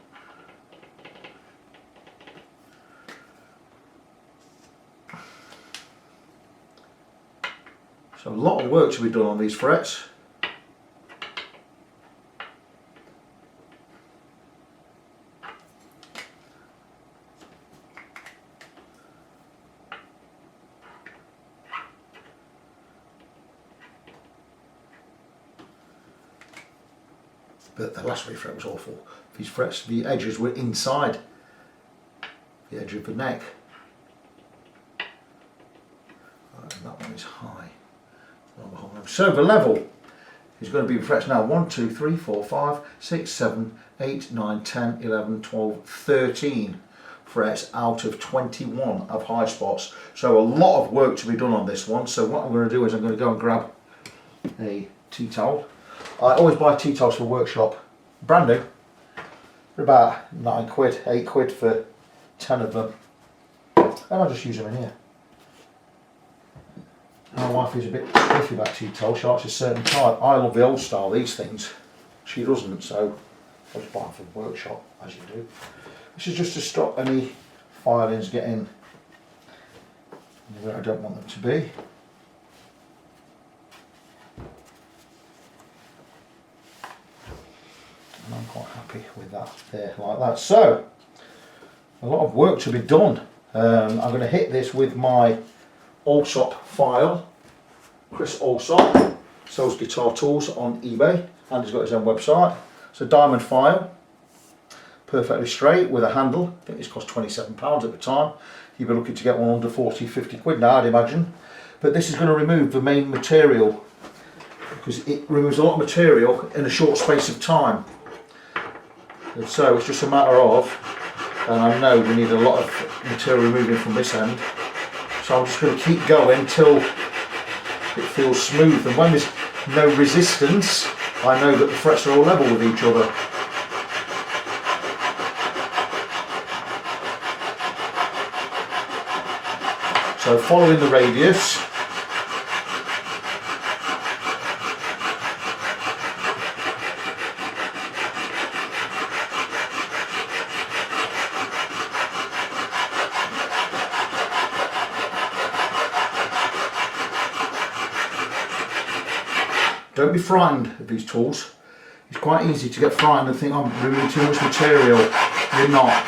So a lot of work to be done on these frets. But the last refret was awful. These frets, the edges were inside the edge of the neck. And that one is high. So the level is going to be the frets now 1, 2, 3, 4, 5, 6, 7, 8, 9, 10, 11, 12, 13 frets out of 21 of high spots. So a lot of work to be done on this one. So what I'm going to do is I'm going to go and grab a tea towel. I always buy T-Tops for workshop, brand new, for about 9 quid, 8 quid for 10 of them, and I just use them in here. My wife is a bit iffy about T-Tops, she likes a certain type. I love the old style, these things, she doesn't, so I just buy them for the workshop, as you do. This is just to stop any filings getting where I don't want them to be. And I'm quite happy with that there, like that. So, a lot of work to be done. I'm going to hit this with my Allsop file. Chris Allsop sells guitar tools on eBay and he's got his own website. It's a diamond file, perfectly straight with a handle. I think this cost £27 at the time. You'd be looking to get one under 40, 50 quid now, I'd imagine. But this is going to remove the main material because it removes a lot of material in a short space of time. And so it's just a matter of, and I know we need a lot of material removing from this end, so I'm just going to keep going till it feels smooth, and when there's no resistance I know that the frets are all level with each other. So following the radius, don't be frightened of these tools. It's quite easy to get frightened and think, oh, I'm removing too much material. You're not.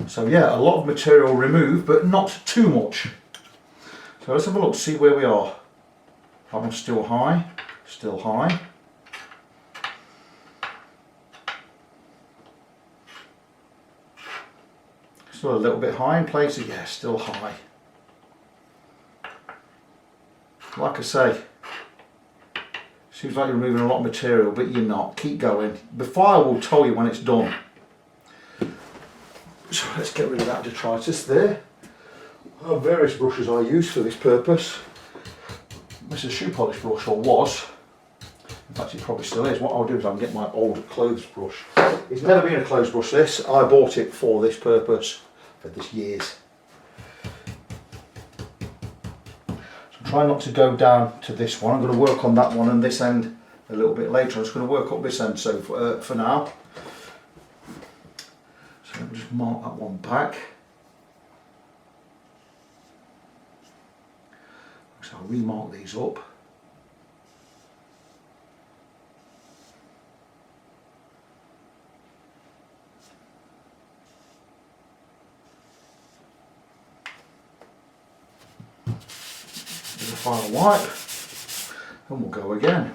So yeah, a lot of material removed, but not too much. So let's have a look, see where we are. That one's still high, still high. Still a little bit high in places, yeah, still high. Like I say, seems like you're removing a lot of material, but you're not. Keep going. The file will tell you when it's done. So let's get rid of that detritus there. I have various brushes I use for this purpose. This is a shoe polish brush, or was. In fact, it probably still is. What I'll do is I'll get my old clothes brush. It's never been a clothes brush, this. I bought it for this purpose. I've had this years. So I'm trying not to go down to this one. I'm going to work on that one and this end a little bit later. I'm just going to work up this end so for now. So let me just mark that one back. So I'll remark these up. With a final wipe, and we'll go again.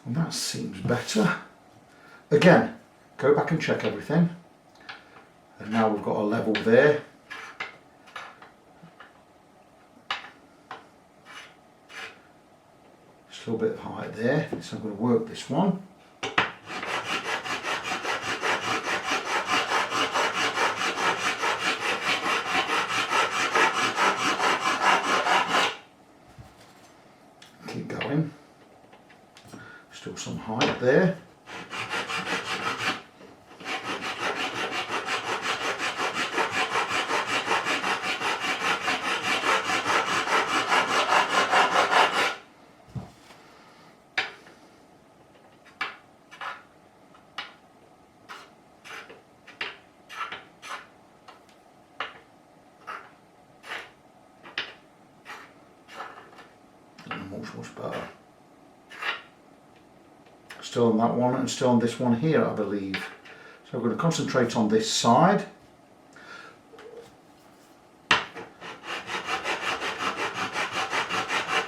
And that seems better. Again, go back and check everything. And now we've got a level there. Still a bit of height there, so I'm going to work this one. Keep going. Still some height there. much better. Still on that one and still on this one here, I believe. So I'm going to concentrate on this side.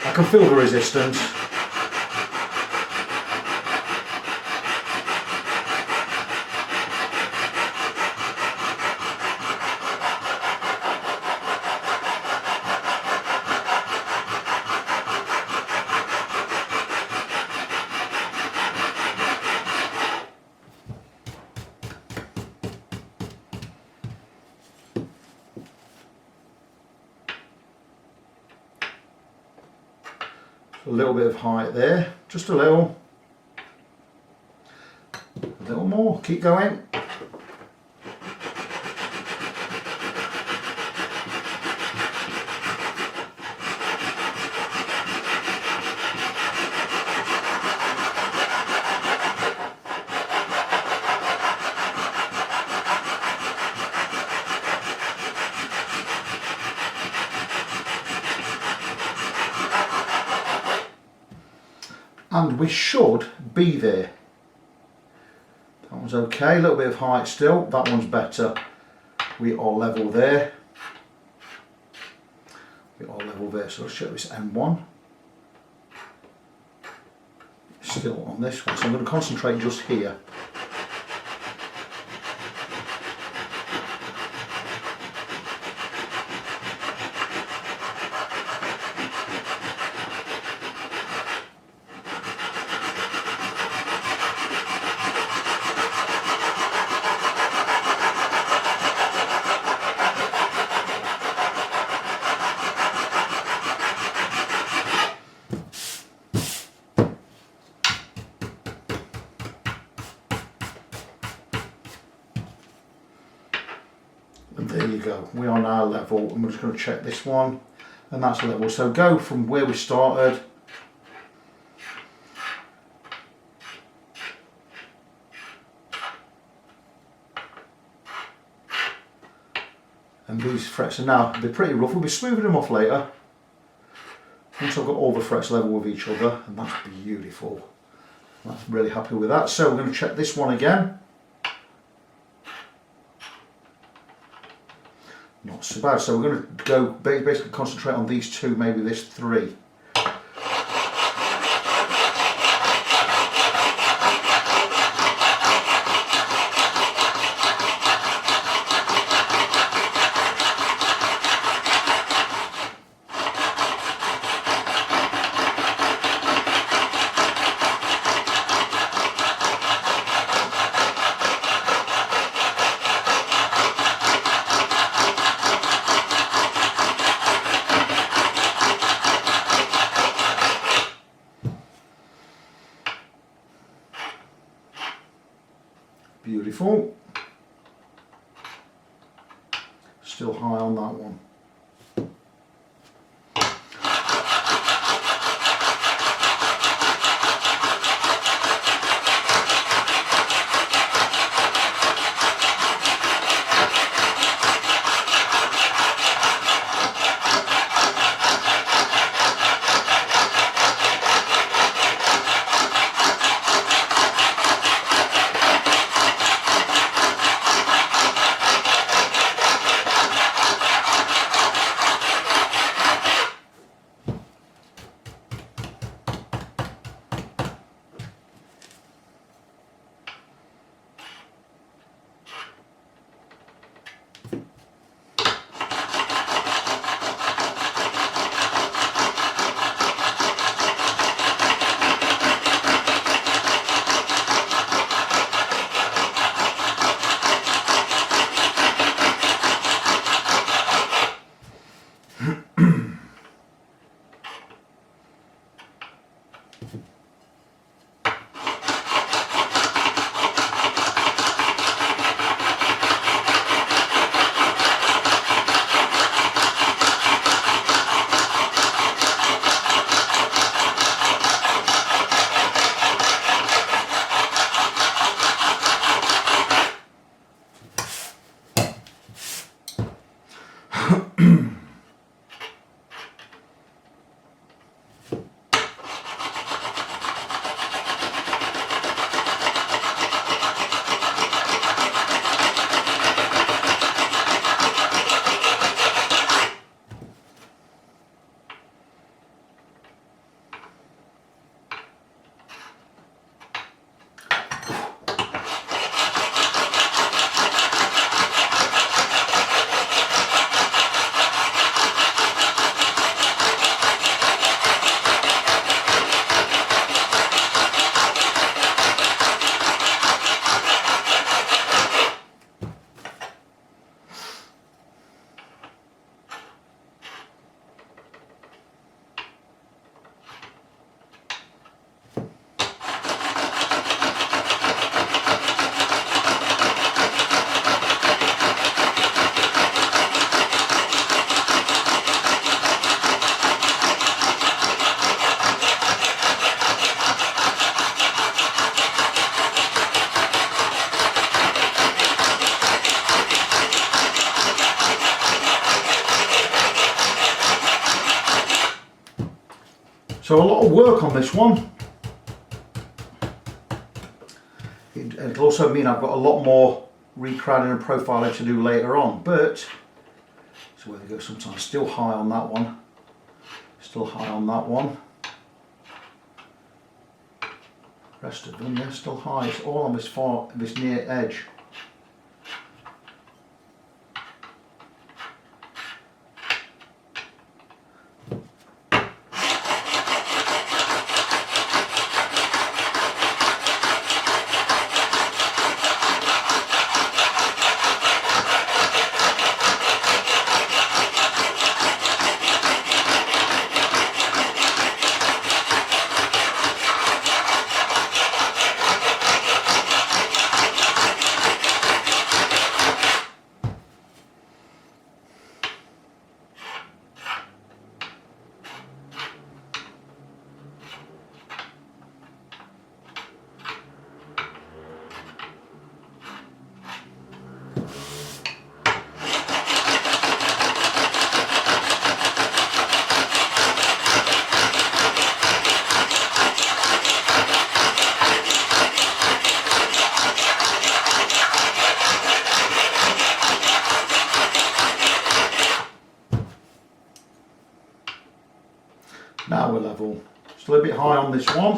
I can feel the resistance. A little bit of height there, just a little more, keep going. And we should be there. That one's okay, a little bit of height still, that one's better. We are level there. We are level there, so I'll show this M1. Still on this one, so I'm going to concentrate just here. And there you go, we are now level, and we're just going to check this one, and that's level. So go from where we started, and these frets are now, they're pretty rough, we'll be smoothing them off later, once I've got all the frets level with each other, and that's beautiful. I'm really happy with that. So we're going to check this one again. Not so bad. So we're going to go basically concentrate on these two, maybe this three. Beautiful. Still high on that one. So a lot of work on this one. It'll also mean I've got a lot more recrowding and profiling to do later on, but so where they go sometimes. Still high on that one. Still high on that one. Rest of them, they're still high. It's all on this near edge. Now we're level. Still a bit high on this one.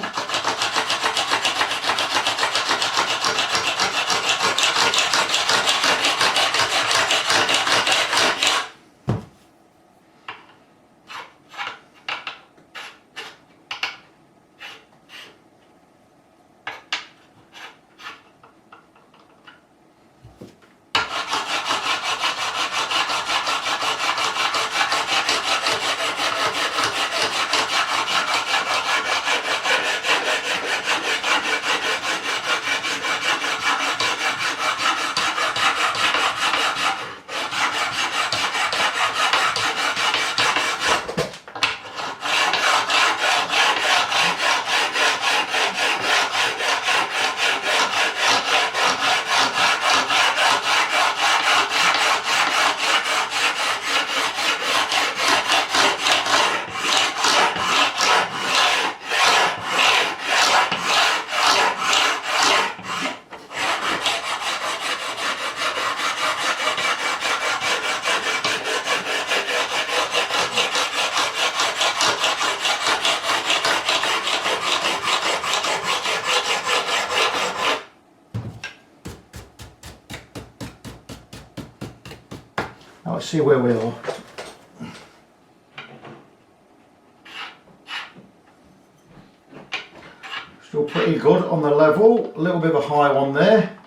Now let's see where we are. Still pretty good on the level, a little bit of a high one there.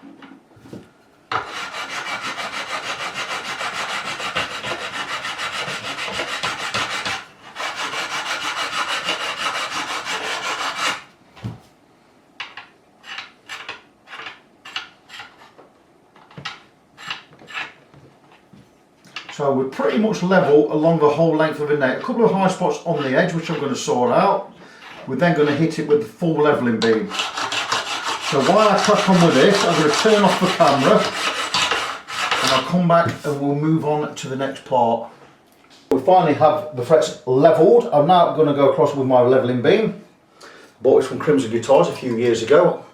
So we're pretty much level along the whole length of the neck. A couple of high spots on the edge, which I'm going to sort out. We're then going to hit it with the full leveling beam. So while I crack on with this, I'm going to turn off the camera and I'll come back and we'll move on to the next part. We finally have the frets leveled. I'm now going to go across with my leveling beam. Bought it from Crimson Guitars a few years ago.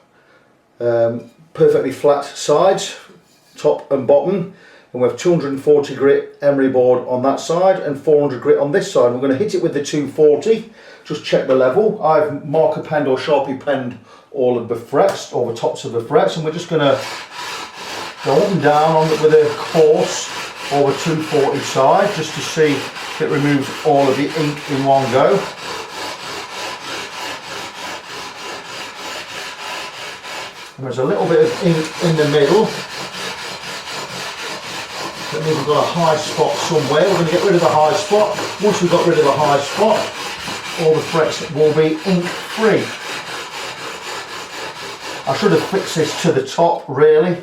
Perfectly flat sides, top and bottom. And we have 240 grit emery board on that side and 400 grit on this side. We're going to hit it with the 240, just check the level. I've marker penned or Sharpie penned all of the frets, or the tops of the frets, and we're just going to go up and down on it with a coarse over 240 side, just to see if it removes all of the ink in one go. And there's a little bit of ink in the middle. That means we've got a high spot somewhere. We're going to get rid of the high spot. Once we've got rid of the high spot, all the frets will be ink free. I should have fixed this to the top, really.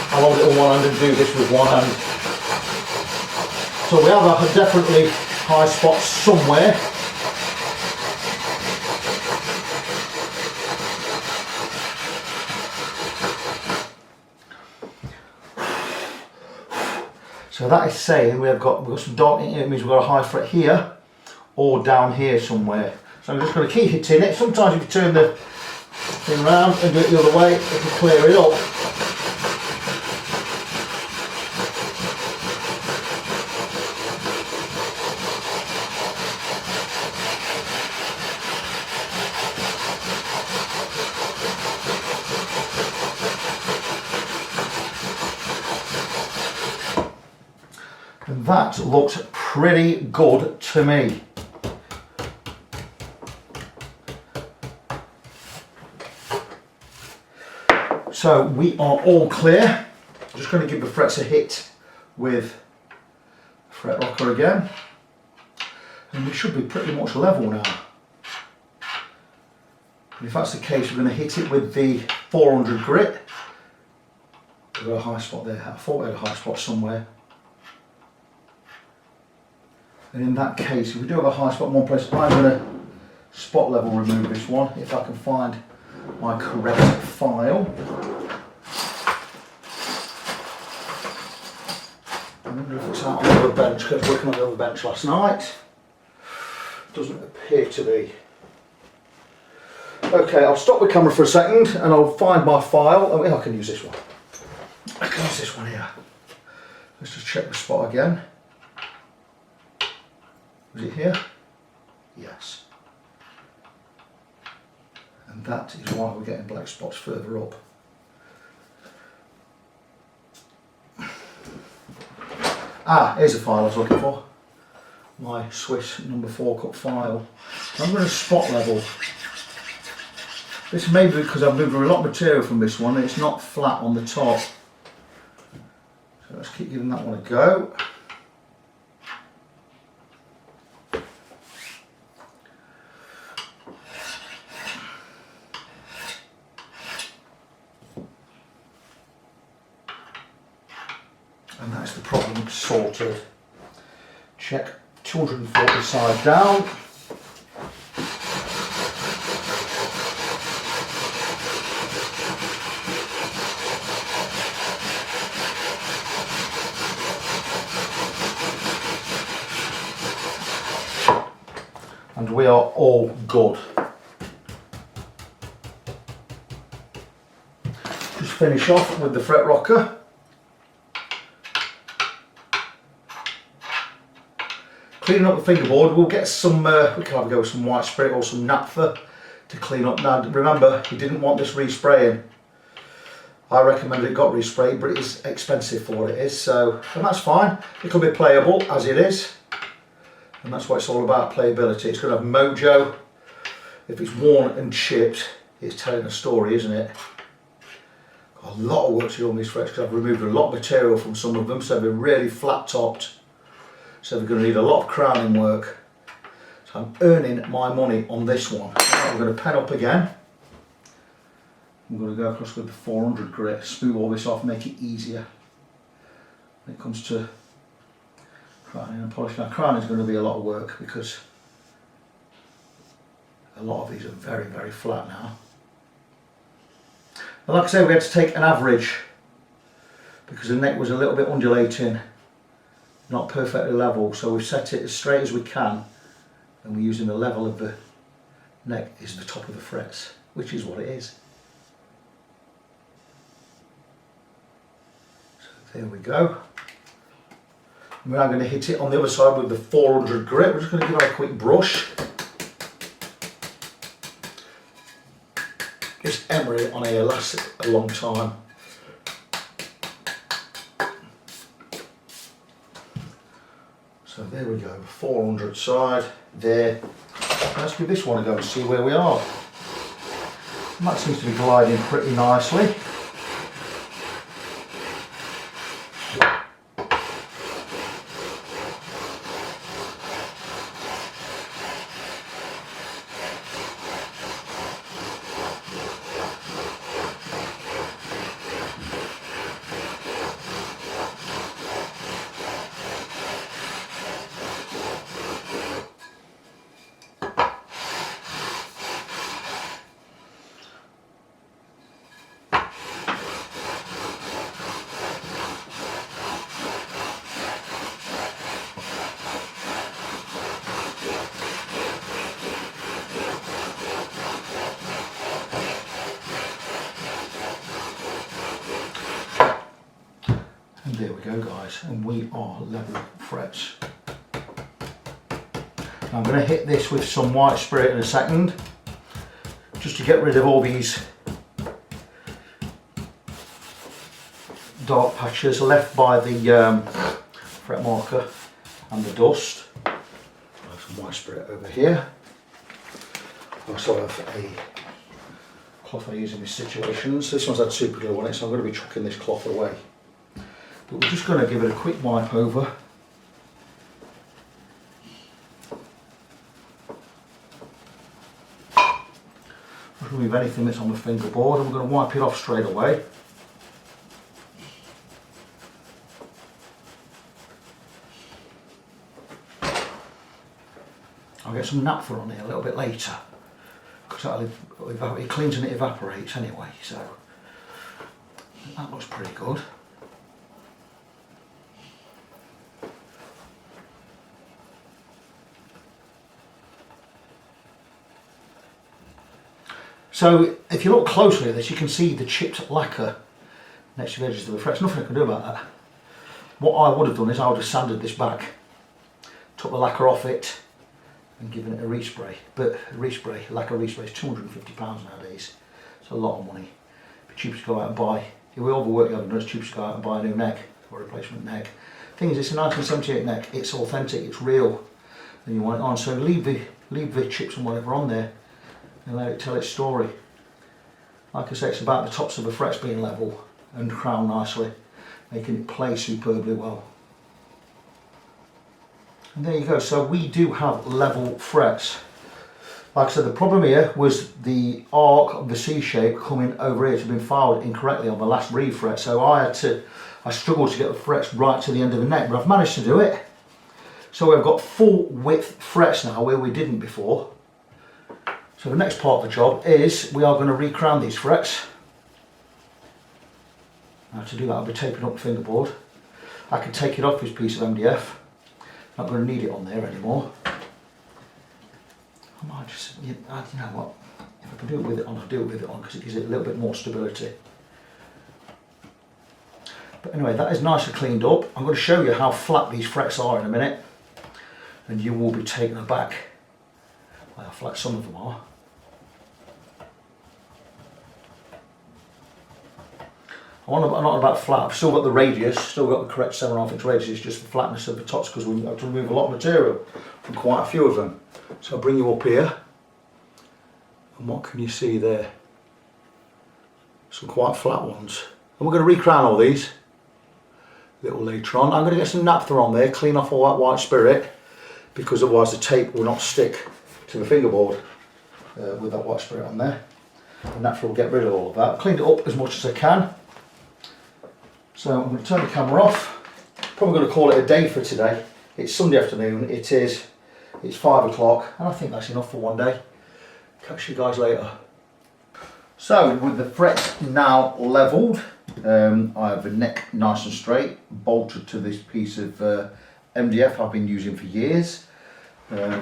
I'll hold it on one hand and do this with one hand. So we have a definitely high spot somewhere. So So that is saying we've got some dark ink, it means we've got a high fret here or down here somewhere. So I'm just going to keep hitting it. Sometimes if you turn the thing around and do it the other way, it'll clear it up. And that looks pretty good to me. So we are all clear. I'm just going to give the frets a hit with fret rocker again. And we should be pretty much level now. And if that's the case, we're going to hit it with the 400 grit. We've got a high spot there. I thought we had a high spot somewhere. And in that case, if we do have a high spot in one place, I'm going to spot level remove this one if I can find my correct file. I wonder if it's out on the other bench, because I was working on the other bench last night. Doesn't appear to be. Okay, I'll stop the camera for a second and I'll find my file. Oh, I can use this one. I can use this one here. Let's just check the spot again. Is it here? Yes. And that is why we're getting black spots further up. Ah, here's the file I was looking for. My Swiss number 4 cut file. I'm going to spot level. This may be because I've moved a lot of material from this one and it's not flat on the top. So let's keep giving that one a go. And that's the problem sorted. Check 240 side down. And we are all good. Just finish off with the fret rocker. Cleaning up the fingerboard, we'll get some, we can have a go with some white spirit or some naphtha to clean up. Now remember, you didn't want this respraying. I recommended it got resprayed, but it is expensive for what it is, so, and that's fine. It'll be playable as it is, and that's what it's all about, playability. It's going to have mojo. If it's worn and chipped, it's telling a story, isn't it? Got a lot of work to do on these frets because I've removed a lot of material from some of them, so they're really flat topped. So we're going to need a lot of crowning work. So I'm earning my money on this one. I'm going to pen up again. I'm going to go across with the 400 grit, smooth all this off, make it easier when it comes to crowning and polish. Now crowning is going to be a lot of work because a lot of these are very, very flat now. But like I say, we had to take an average because the neck was a little bit undulating. Not perfectly level, so we've set it as straight as we can, and we're using the level of the neck is the top of the frets, which is what it is. So there we go. We're now going to hit it on the other side with the 400 grit. We're just going to give it a quick brush. This emery on here lasts a long time. So there we go, 400 side, there. Let's give this one a go and see where we are. And that seems to be gliding pretty nicely. And there we go, guys, and we are level frets. Now I'm going to hit this with some white spirit in a second, just to get rid of all these dark patches left by the fret marker and the dust. I have some white spirit over here. I also have a cloth I use in these situations. This one's had super glue on it, so I'm going to be chucking this cloth away. But we're just going to give it a quick wipe over. Remove anything that's on the fingerboard, and we're going to wipe it off straight away. I'll get some naphtha on here a little bit later, because it cleans and it evaporates anyway, so that looks pretty good. So if you look closely at this, you can see the chipped lacquer next to the edges of the frets. Nothing I can do about that. What I would have done is I would have sanded this back, took the lacquer off it and given it a respray. But lacquer respray is £250 nowadays. It's a lot of money. It's cheap to go out and buy. If we overwork you haven't done, it's cheap to go out and buy a new neck or a replacement neck. The thing is, it's a 1978 neck, it's authentic, it's real, and you want it on. So leave the chips and whatever on there and let it tell its story. Like I say, it's about the tops of the frets being level and crowned nicely, making it play superbly well. And there you go, so we do have level frets. Like I said, the problem here was the arc of the C shape coming over here to have been filed incorrectly on the last refret, so I struggled to get the frets right to the end of the neck, but I've managed to do it. So we've got full width frets now where we didn't before. So the next part of the job is we are going to recrown these frets. Now to do that, I'll be taping up the fingerboard. I can take it off this piece of MDF. Not going to need it on there anymore. I might just, you know what, if I can do it with it on, I'll do it with it on, because it gives it a little bit more stability. But anyway, that is nicely cleaned up. I'm going to show you how flat these frets are in a minute, and you will be taken aback by how flat some of them are. I'm not about flat, I've still got the radius, still got the correct 7.5 inch radius, it's just the flatness of the tops because we have to remove a lot of material from quite a few of them. So I'll bring you up here, and what can you see there? Some quite flat ones. And we're going to recrown all these a little later on. I'm going to get some naphtha on there, clean off all that white spirit, because otherwise the tape will not stick to the fingerboard with that white spirit on there. And naphtha will get rid of all of that. I've cleaned it up as much as I can. So I'm going to turn the camera off. Probably going to call it a day for today. It's Sunday afternoon, it's 5 o'clock, and I think that's enough for one day. Catch you guys later. So with the frets now levelled, I have the neck nice and straight, bolted to this piece of MDF I've been using for years.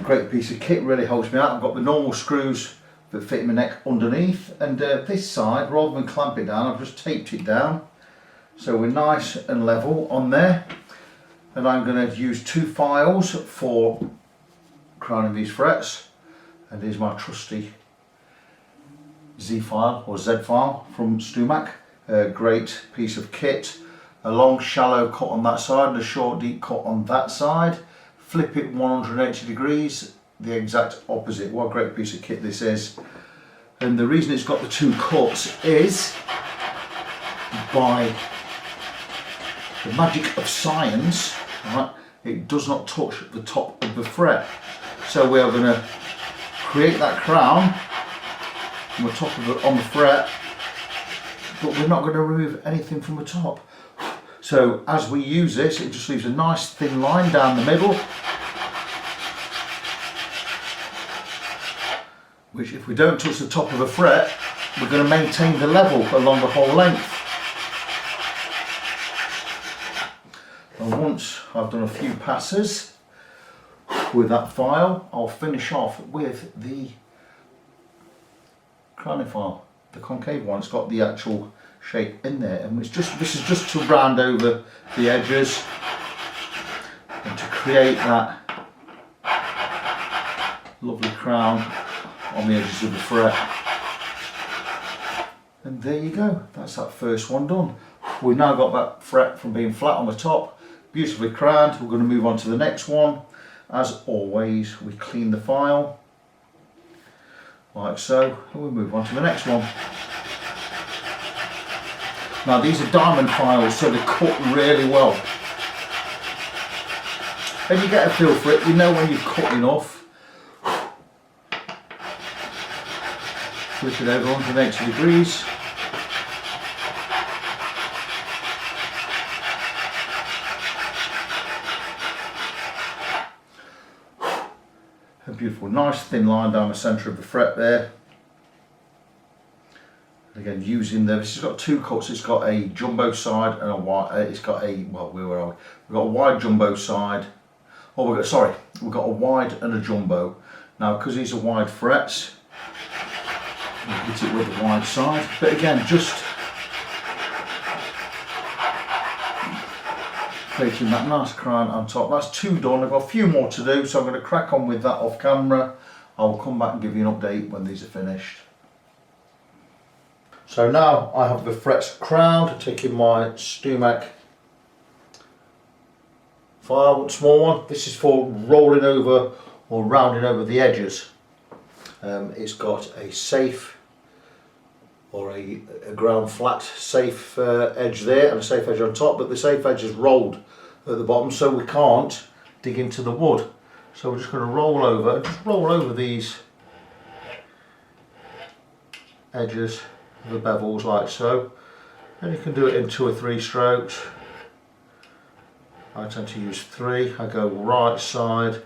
Great piece of kit, really helps me out. I've got the normal screws that fit in my neck underneath, and this side, rather than clamp it down, I've just taped it down. So we're nice and level on there, and I'm going to use 2 files for crowning these frets, and here's my trusty Z file or Z file from Stumac. A great piece of kit, a long shallow cut on that side and a short deep cut on that side. Flip it 180 degrees, the exact opposite. What a great piece of kit this is. And the reason it's got the 2 cuts is by the magic of science, right, it does not touch the top of the fret. So we are going to create that crown on the top of it on the fret, but we're not going to remove anything from the top. So as we use this, it just leaves a nice thin line down the middle, which if we don't touch the top of the fret, we're going to maintain the level along the whole length. And once I've done a few passes with that file, I'll finish off with the crowning file, the concave one. It's got the actual shape in there, and this is just to round over the edges and to create that lovely crown on the edges of the fret. And there you go, that's that first one done. We've now got that fret from being flat on the top, beautifully crowned. We're going to move on to the next one. As always, we clean the file like so, and we move on to the next one. Now these are diamond files, so they cut really well, and you get a feel for it. You know when you've cut enough. Flip it over 180 degrees. A beautiful, nice thin line down the centre of the fret there. Again, using this has got two cuts. It's got a jumbo side and a wide. It's got a well, where are we? We've got a wide jumbo side. Oh, we've got a wide and a jumbo. Now, because these are wide frets, we'll hit it with the wide side. But again, just creating that nice crown on top. That's two done. I've got a few more to do, so I'm going to crack on with that off camera. I'll come back and give you an update when these are finished. So now I have the frets crowned, taking my StoMac file, small one. This is for rolling over or rounding over the edges. It's got a safe or a ground flat safe edge there and a safe edge on top, but the safe edge is rolled at the bottom, so we can't dig into the wood. So we're just going to roll over these edges of the bevels like so, and you can do it in 2 or 3 strokes. I tend to use 3. I go right side,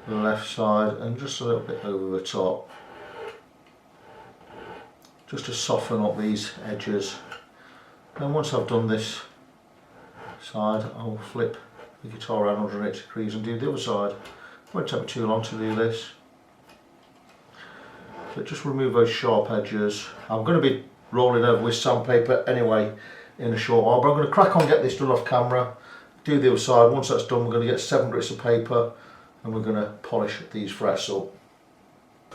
left side, and just a little bit over the top, just to soften up these edges. And once I've done this side, I'll flip the guitar around 180 degrees and do the other side. It won't take me too long to do this. But just remove those sharp edges. I'm going to be rolling over with sandpaper anyway in a short while, but I'm going to crack on and get this done off camera, do the other side. Once that's done, we're going to get 7 bits of paper and we're going to polish these frets up.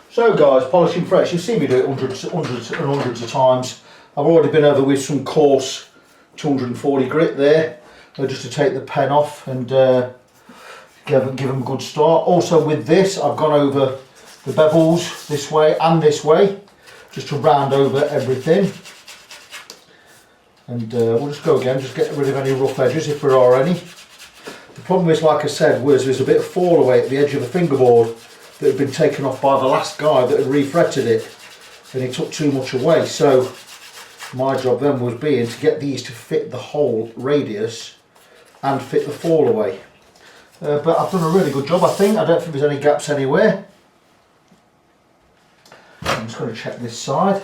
So guys, polishing frets, you've seen me do it hundreds and hundreds of times. I've already been over with some coarse 240 grit there, just to take the pen off and give them a good start. Also with this, I've gone over the bevels this way and this way, just to round over everything. And we'll just go again, just get rid of any rough edges if there are any. The problem is, like I said, there's a bit of fall away at the edge of the fingerboard that had been taken off by the last guy that had refretted it, and he took too much away. So my job then was being to get these to fit the whole radius and fit the fall away. But I've done a really good job, I think. I don't think there's any gaps anywhere. I'm just going to check this side.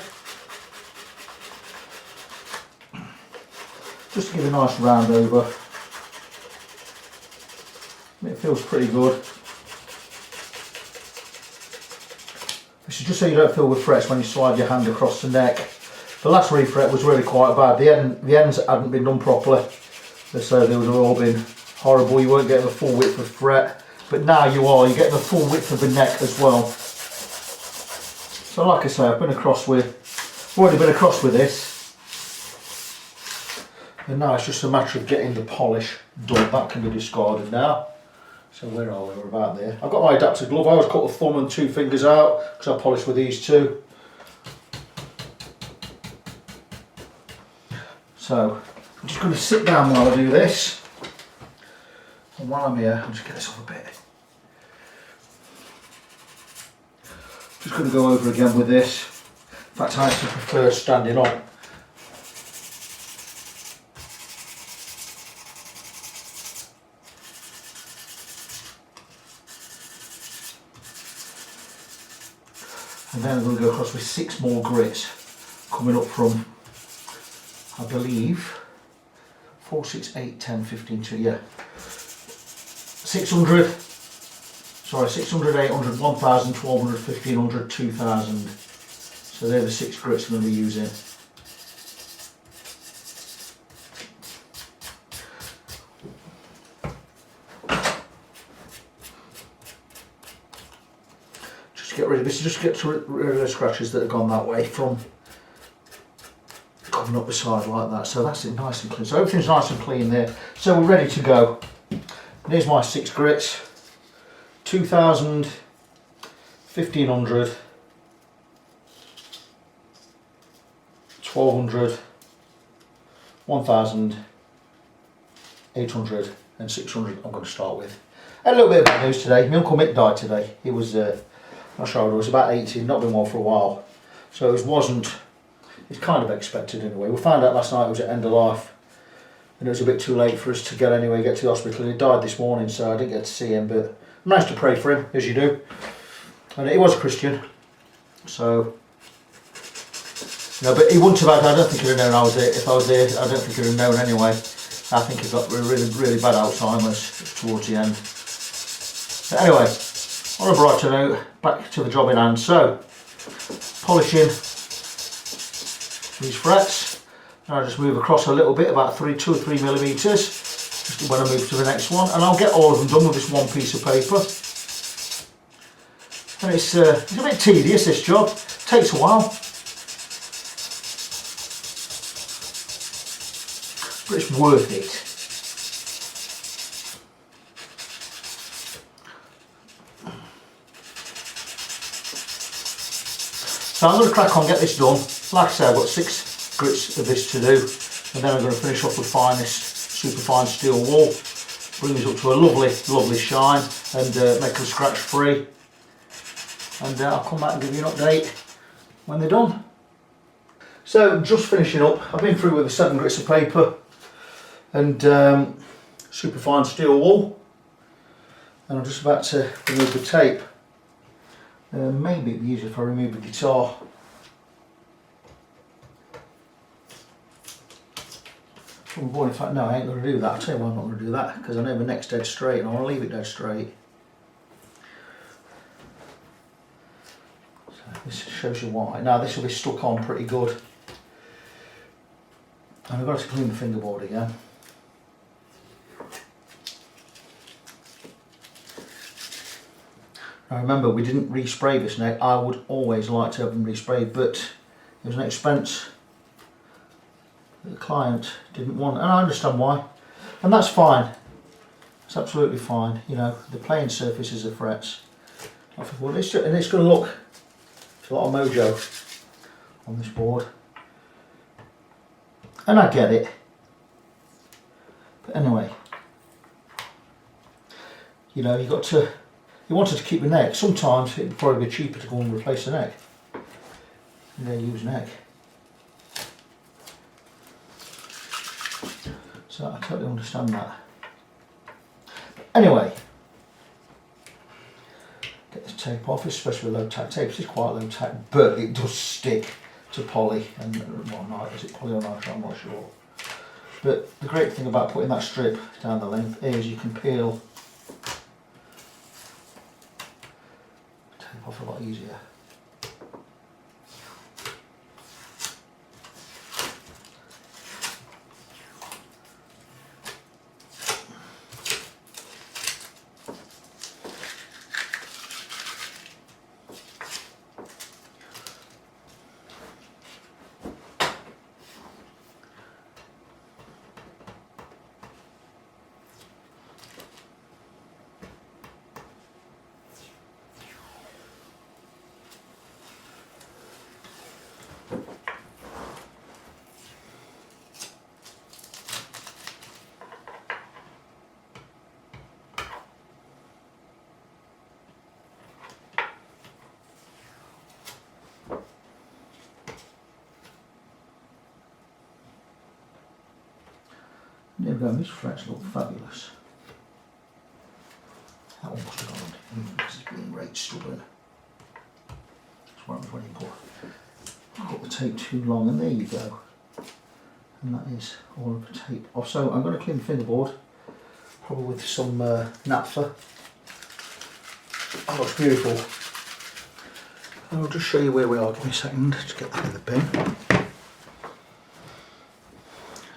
Just to give a nice round over. It feels pretty good. This is just so you don't feel the frets when you slide your hand across the neck. The last refret was really quite bad. The ends hadn't been done properly, so they would have all been horrible. You weren't getting the full width of fret, but now you are. You're getting the full width of the neck as well. So like I say, I've already been across with this, and now it's just a matter of getting the polish done. That can be discarded now. So where are we? We're about there. I've got my adapter glove. I always cut the thumb and 2 fingers out because I polish with these 2. So I'm just going to sit down while I do this, and while I'm here, I'll just get this off a bit. Just going to go over again with this. In fact, I actually prefer standing on. And then I'm going to go across with 6 more grits, coming up from, I believe, 4, 6, 8, 10, 15, 2, yeah. 600, 800, 1000, 1200, 1500, 2000. So they're the 6 grits I'm going to be using. to get rid of this. Just get rid of the scratches that have gone that way from coming up the side like that. So that's it, nice and clean. So everything's nice and clean there. So we're ready to go. And here's my 6 grits. 2000, 1500, 1200, 1000, 800 and 600 I'm going to start with. A little bit of bad news today. My Uncle Mick died today. He was, not sure how old he was, about 80, not been well for a while. So it wasn't, it's kind of expected anyway. We found out last night it was at end of life. And it was a bit too late for us to get to the hospital. He died this morning, so I didn't get to see him, but nice to pray for him, as you do. And he was a Christian, so no, but he wouldn't have had, I don't think he'd have known I was there. If I was there, I don't think he'd have known anyway. I think he got really bad Alzheimer's towards the end. But anyway, on a brighter note, back to the job in hand. So, polishing these frets. And I'll just move across a little bit, about 2 or 3 millimeters, just when I move to the next one. And I'll get all of them done with this one piece of paper. And it's a bit tedious, this job. It takes a while. But it's worth it. So I'm going to crack on, get this done. Like I said, I've got 6 grits of this to do, and then I'm going to finish off with finest superfine steel wool. Bring these up to a lovely shine and make them scratch free. And I'll come back and give you an update when they're done. So just finishing up, I've been through with the 7 grits of paper and superfine steel wool, and I'm just about to remove the tape. Maybe it'd be easier if I remove the guitar. In fact, no, I ain't going to do that. I'll tell you why I'm not going to do that, because I know the neck's dead straight and I want to leave it dead straight. So this shows you why. Now this will be stuck on pretty good. And I've got to clean the fingerboard again. Now remember, we didn't respray this neck. I would always like to have them resprayed, but it was an expense that the client didn't want, and I understand why, and that's fine. It's absolutely fine. You know, the playing surfaces are frets. I think, well, it's going to look, it's a lot of mojo on this board, and I get it. But anyway, you know, you wanted to keep the neck. Sometimes it would probably be cheaper to go and replace the neck. And they use neck. So I totally understand that. Anyway, get this tape off, especially low tack tape. This is quite low tack, but it does stick to poly. And well, no, is it poly or not? I'm not sure. But the great thing about putting that strip down the length is you can peel tape off a lot easier. There we go, these frets look fabulous. That one must have gone on. This is being great stubborn. That's what I was waiting for. I got the tape too long, and there you go. And that is all of the tape off. So I'm going to clean the fingerboard, probably with some naphtha. That looks beautiful. And I'll just show you where we are. Give me a second to get that in the bin.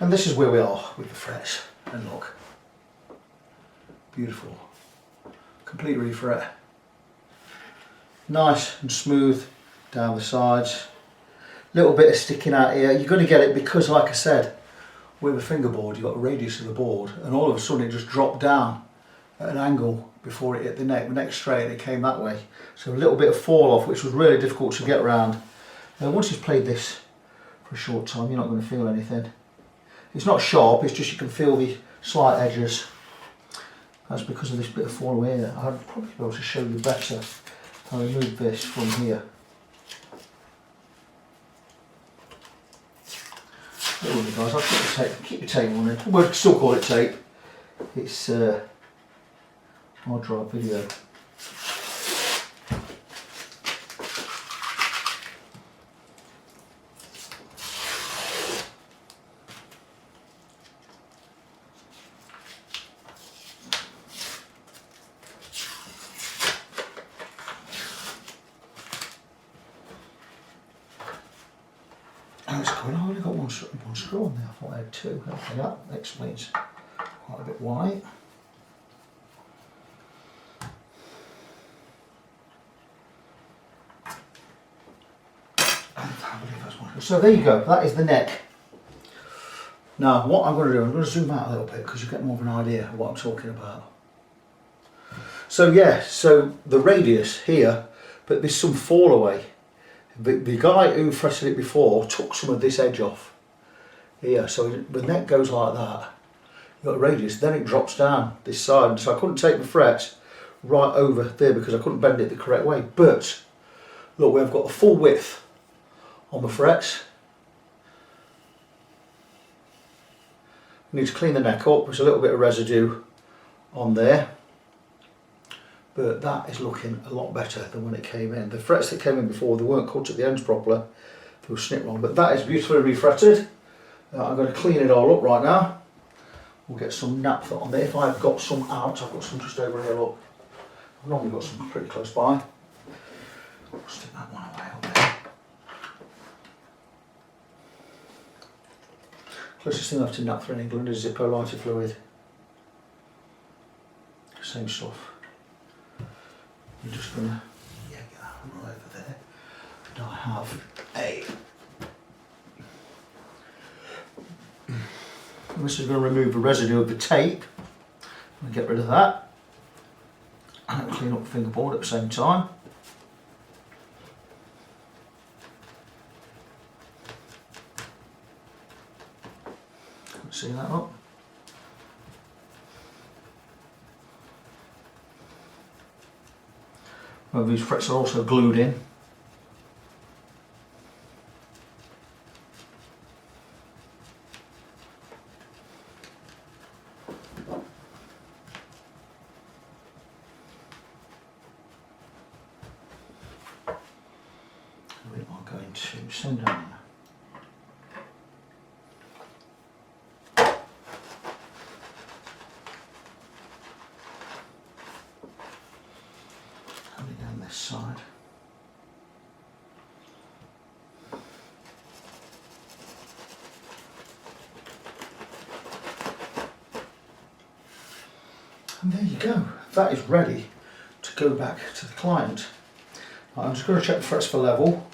And this is where we are with the frets, and look, beautiful, complete refret, nice and smooth down the sides. Little bit of sticking out here. You're going to get it because, like I said, with a fingerboard you've got a radius of the board, and all of a sudden it just dropped down at an angle before it hit the neck. The neck straight and it came that way. So a little bit of fall off, which was really difficult to get around. Once you've played this for a short time, you're not going to feel anything. It's not sharp, it's just you can feel the slight edges. That's because of this bit of fall away here. I'll probably be able to show you better if I remove this from here. Don't worry guys, I'll keep the tape on it. We'll still call it tape. It's hard drive video. It's cool. I've only got one screw on there. I thought I had two. Okay, that explains quite a bit why. So there you go. That is the neck. Now, what I'm going to do, I'm going to zoom out a little bit because you get more of an idea of what I'm talking about. So yeah, so the radius here, but there's some fall away. The guy who fretted it before took some of this edge off here, so the neck goes like that. You've got a radius, then it drops down this side, so I couldn't take the frets right over there because I couldn't bend it the correct way. But look, we've got a full width on the frets. We need to clean the neck up. There's a little bit of residue on there, but that is looking a lot better than when it came in. The frets that came in before, they weren't cut at the ends properly, they were snipped wrong, but that is beautifully refretted. I'm going to clean it all up right now. We'll get some naphtha on there. If I've got some out, I've got some just over here, look. I've normally got some pretty close by. I'll stick that one away up there. Closest thing I have to naphtha in England is Zippo lighter fluid. Same stuff. I'm just going to get that one right over there. And I have this is going to remove the residue of the tape. I'm going to get rid of that. And clean up the fingerboard at the same time. See that up? Well, these frets are also glued in. We are going to send down. This side. And there you go. That is ready to go back to the client. I'm just going to check the frets for level.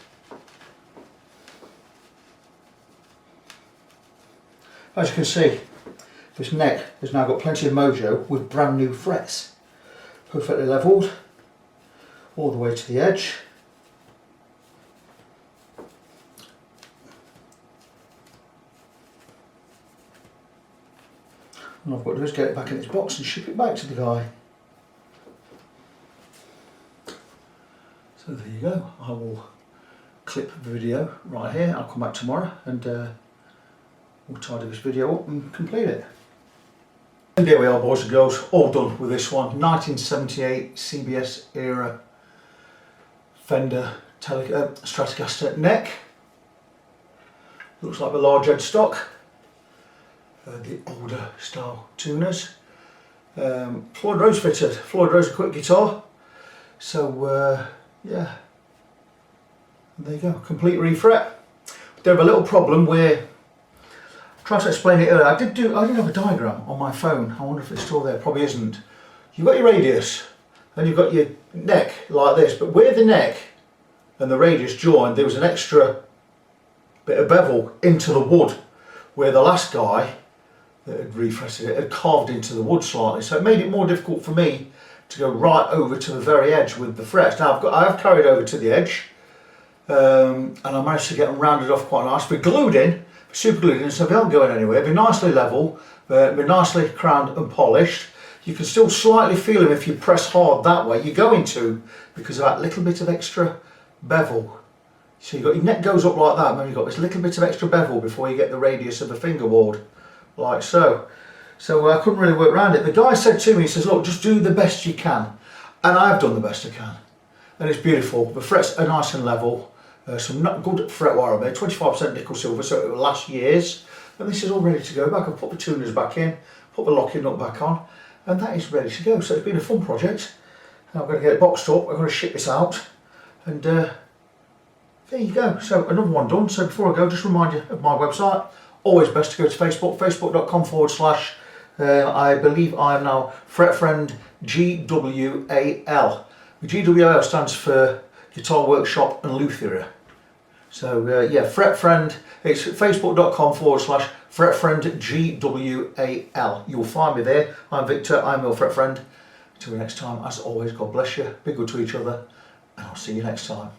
As you can see, this neck has now got plenty of mojo with brand new frets. Perfectly levelled. All the way to the edge. And all I've got to do is get it back in its box and ship it back to the guy. So there you go. I will clip the video right here. I'll come back tomorrow and we'll tidy this video up and complete it. And there we are, boys and girls, all done with this one. 1978 CBS era Fender Stratocaster neck. Looks like the large headstock. The older style tuners. Floyd Rose fitted. Floyd Rose quick guitar. So yeah, there you go. Complete refret. They have a little problem where I tried to explain it earlier. I did have a diagram on my phone. I wonder if it's still there. Probably isn't. You've got your radius, and you've got your neck like this, but where the neck and the radius joined, there was an extra bit of bevel into the wood, where the last guy that had refretted it had carved into the wood slightly, so it made it more difficult for me to go right over to the very edge with the frets. Now I have carried over to the edge, and I managed to get them rounded off quite nice. We're glued in, super glued in, so they aren't going anywhere. They're nicely level, they're nicely crowned and polished. You can still slightly feel them if you press hard that way. You're going to, because of that little bit of extra bevel. So you've got your neck goes up like that, and then you've got this little bit of extra bevel before you get the radius of the fingerboard, like so. So I couldn't really work around it. The guy said to me, he says, look, just do the best you can. And I've done the best I can. And it's beautiful. The frets are nice and level. Some good fret wire on there, 25% nickel silver, so it will last years. And this is all ready to go back. I've put the tuners back in, put the locking nut back on, and that is ready to go. So it's been a fun project. I'm going to get it boxed up, I'm going to ship this out, and there you go. So another one done. So before I go, just remind you of my website. Always best to go to Facebook, facebook.com/, I believe I am now FretFriend GWAL. The GWAL stands for Guitar Workshop and Lutheria. So yeah, FretFriend, it's facebook.com/FretFriend GWAL. You'll find me there. I'm Victor, I'm your FretFriend. Until next time, as always, God bless you, be good to each other, and I'll see you next time.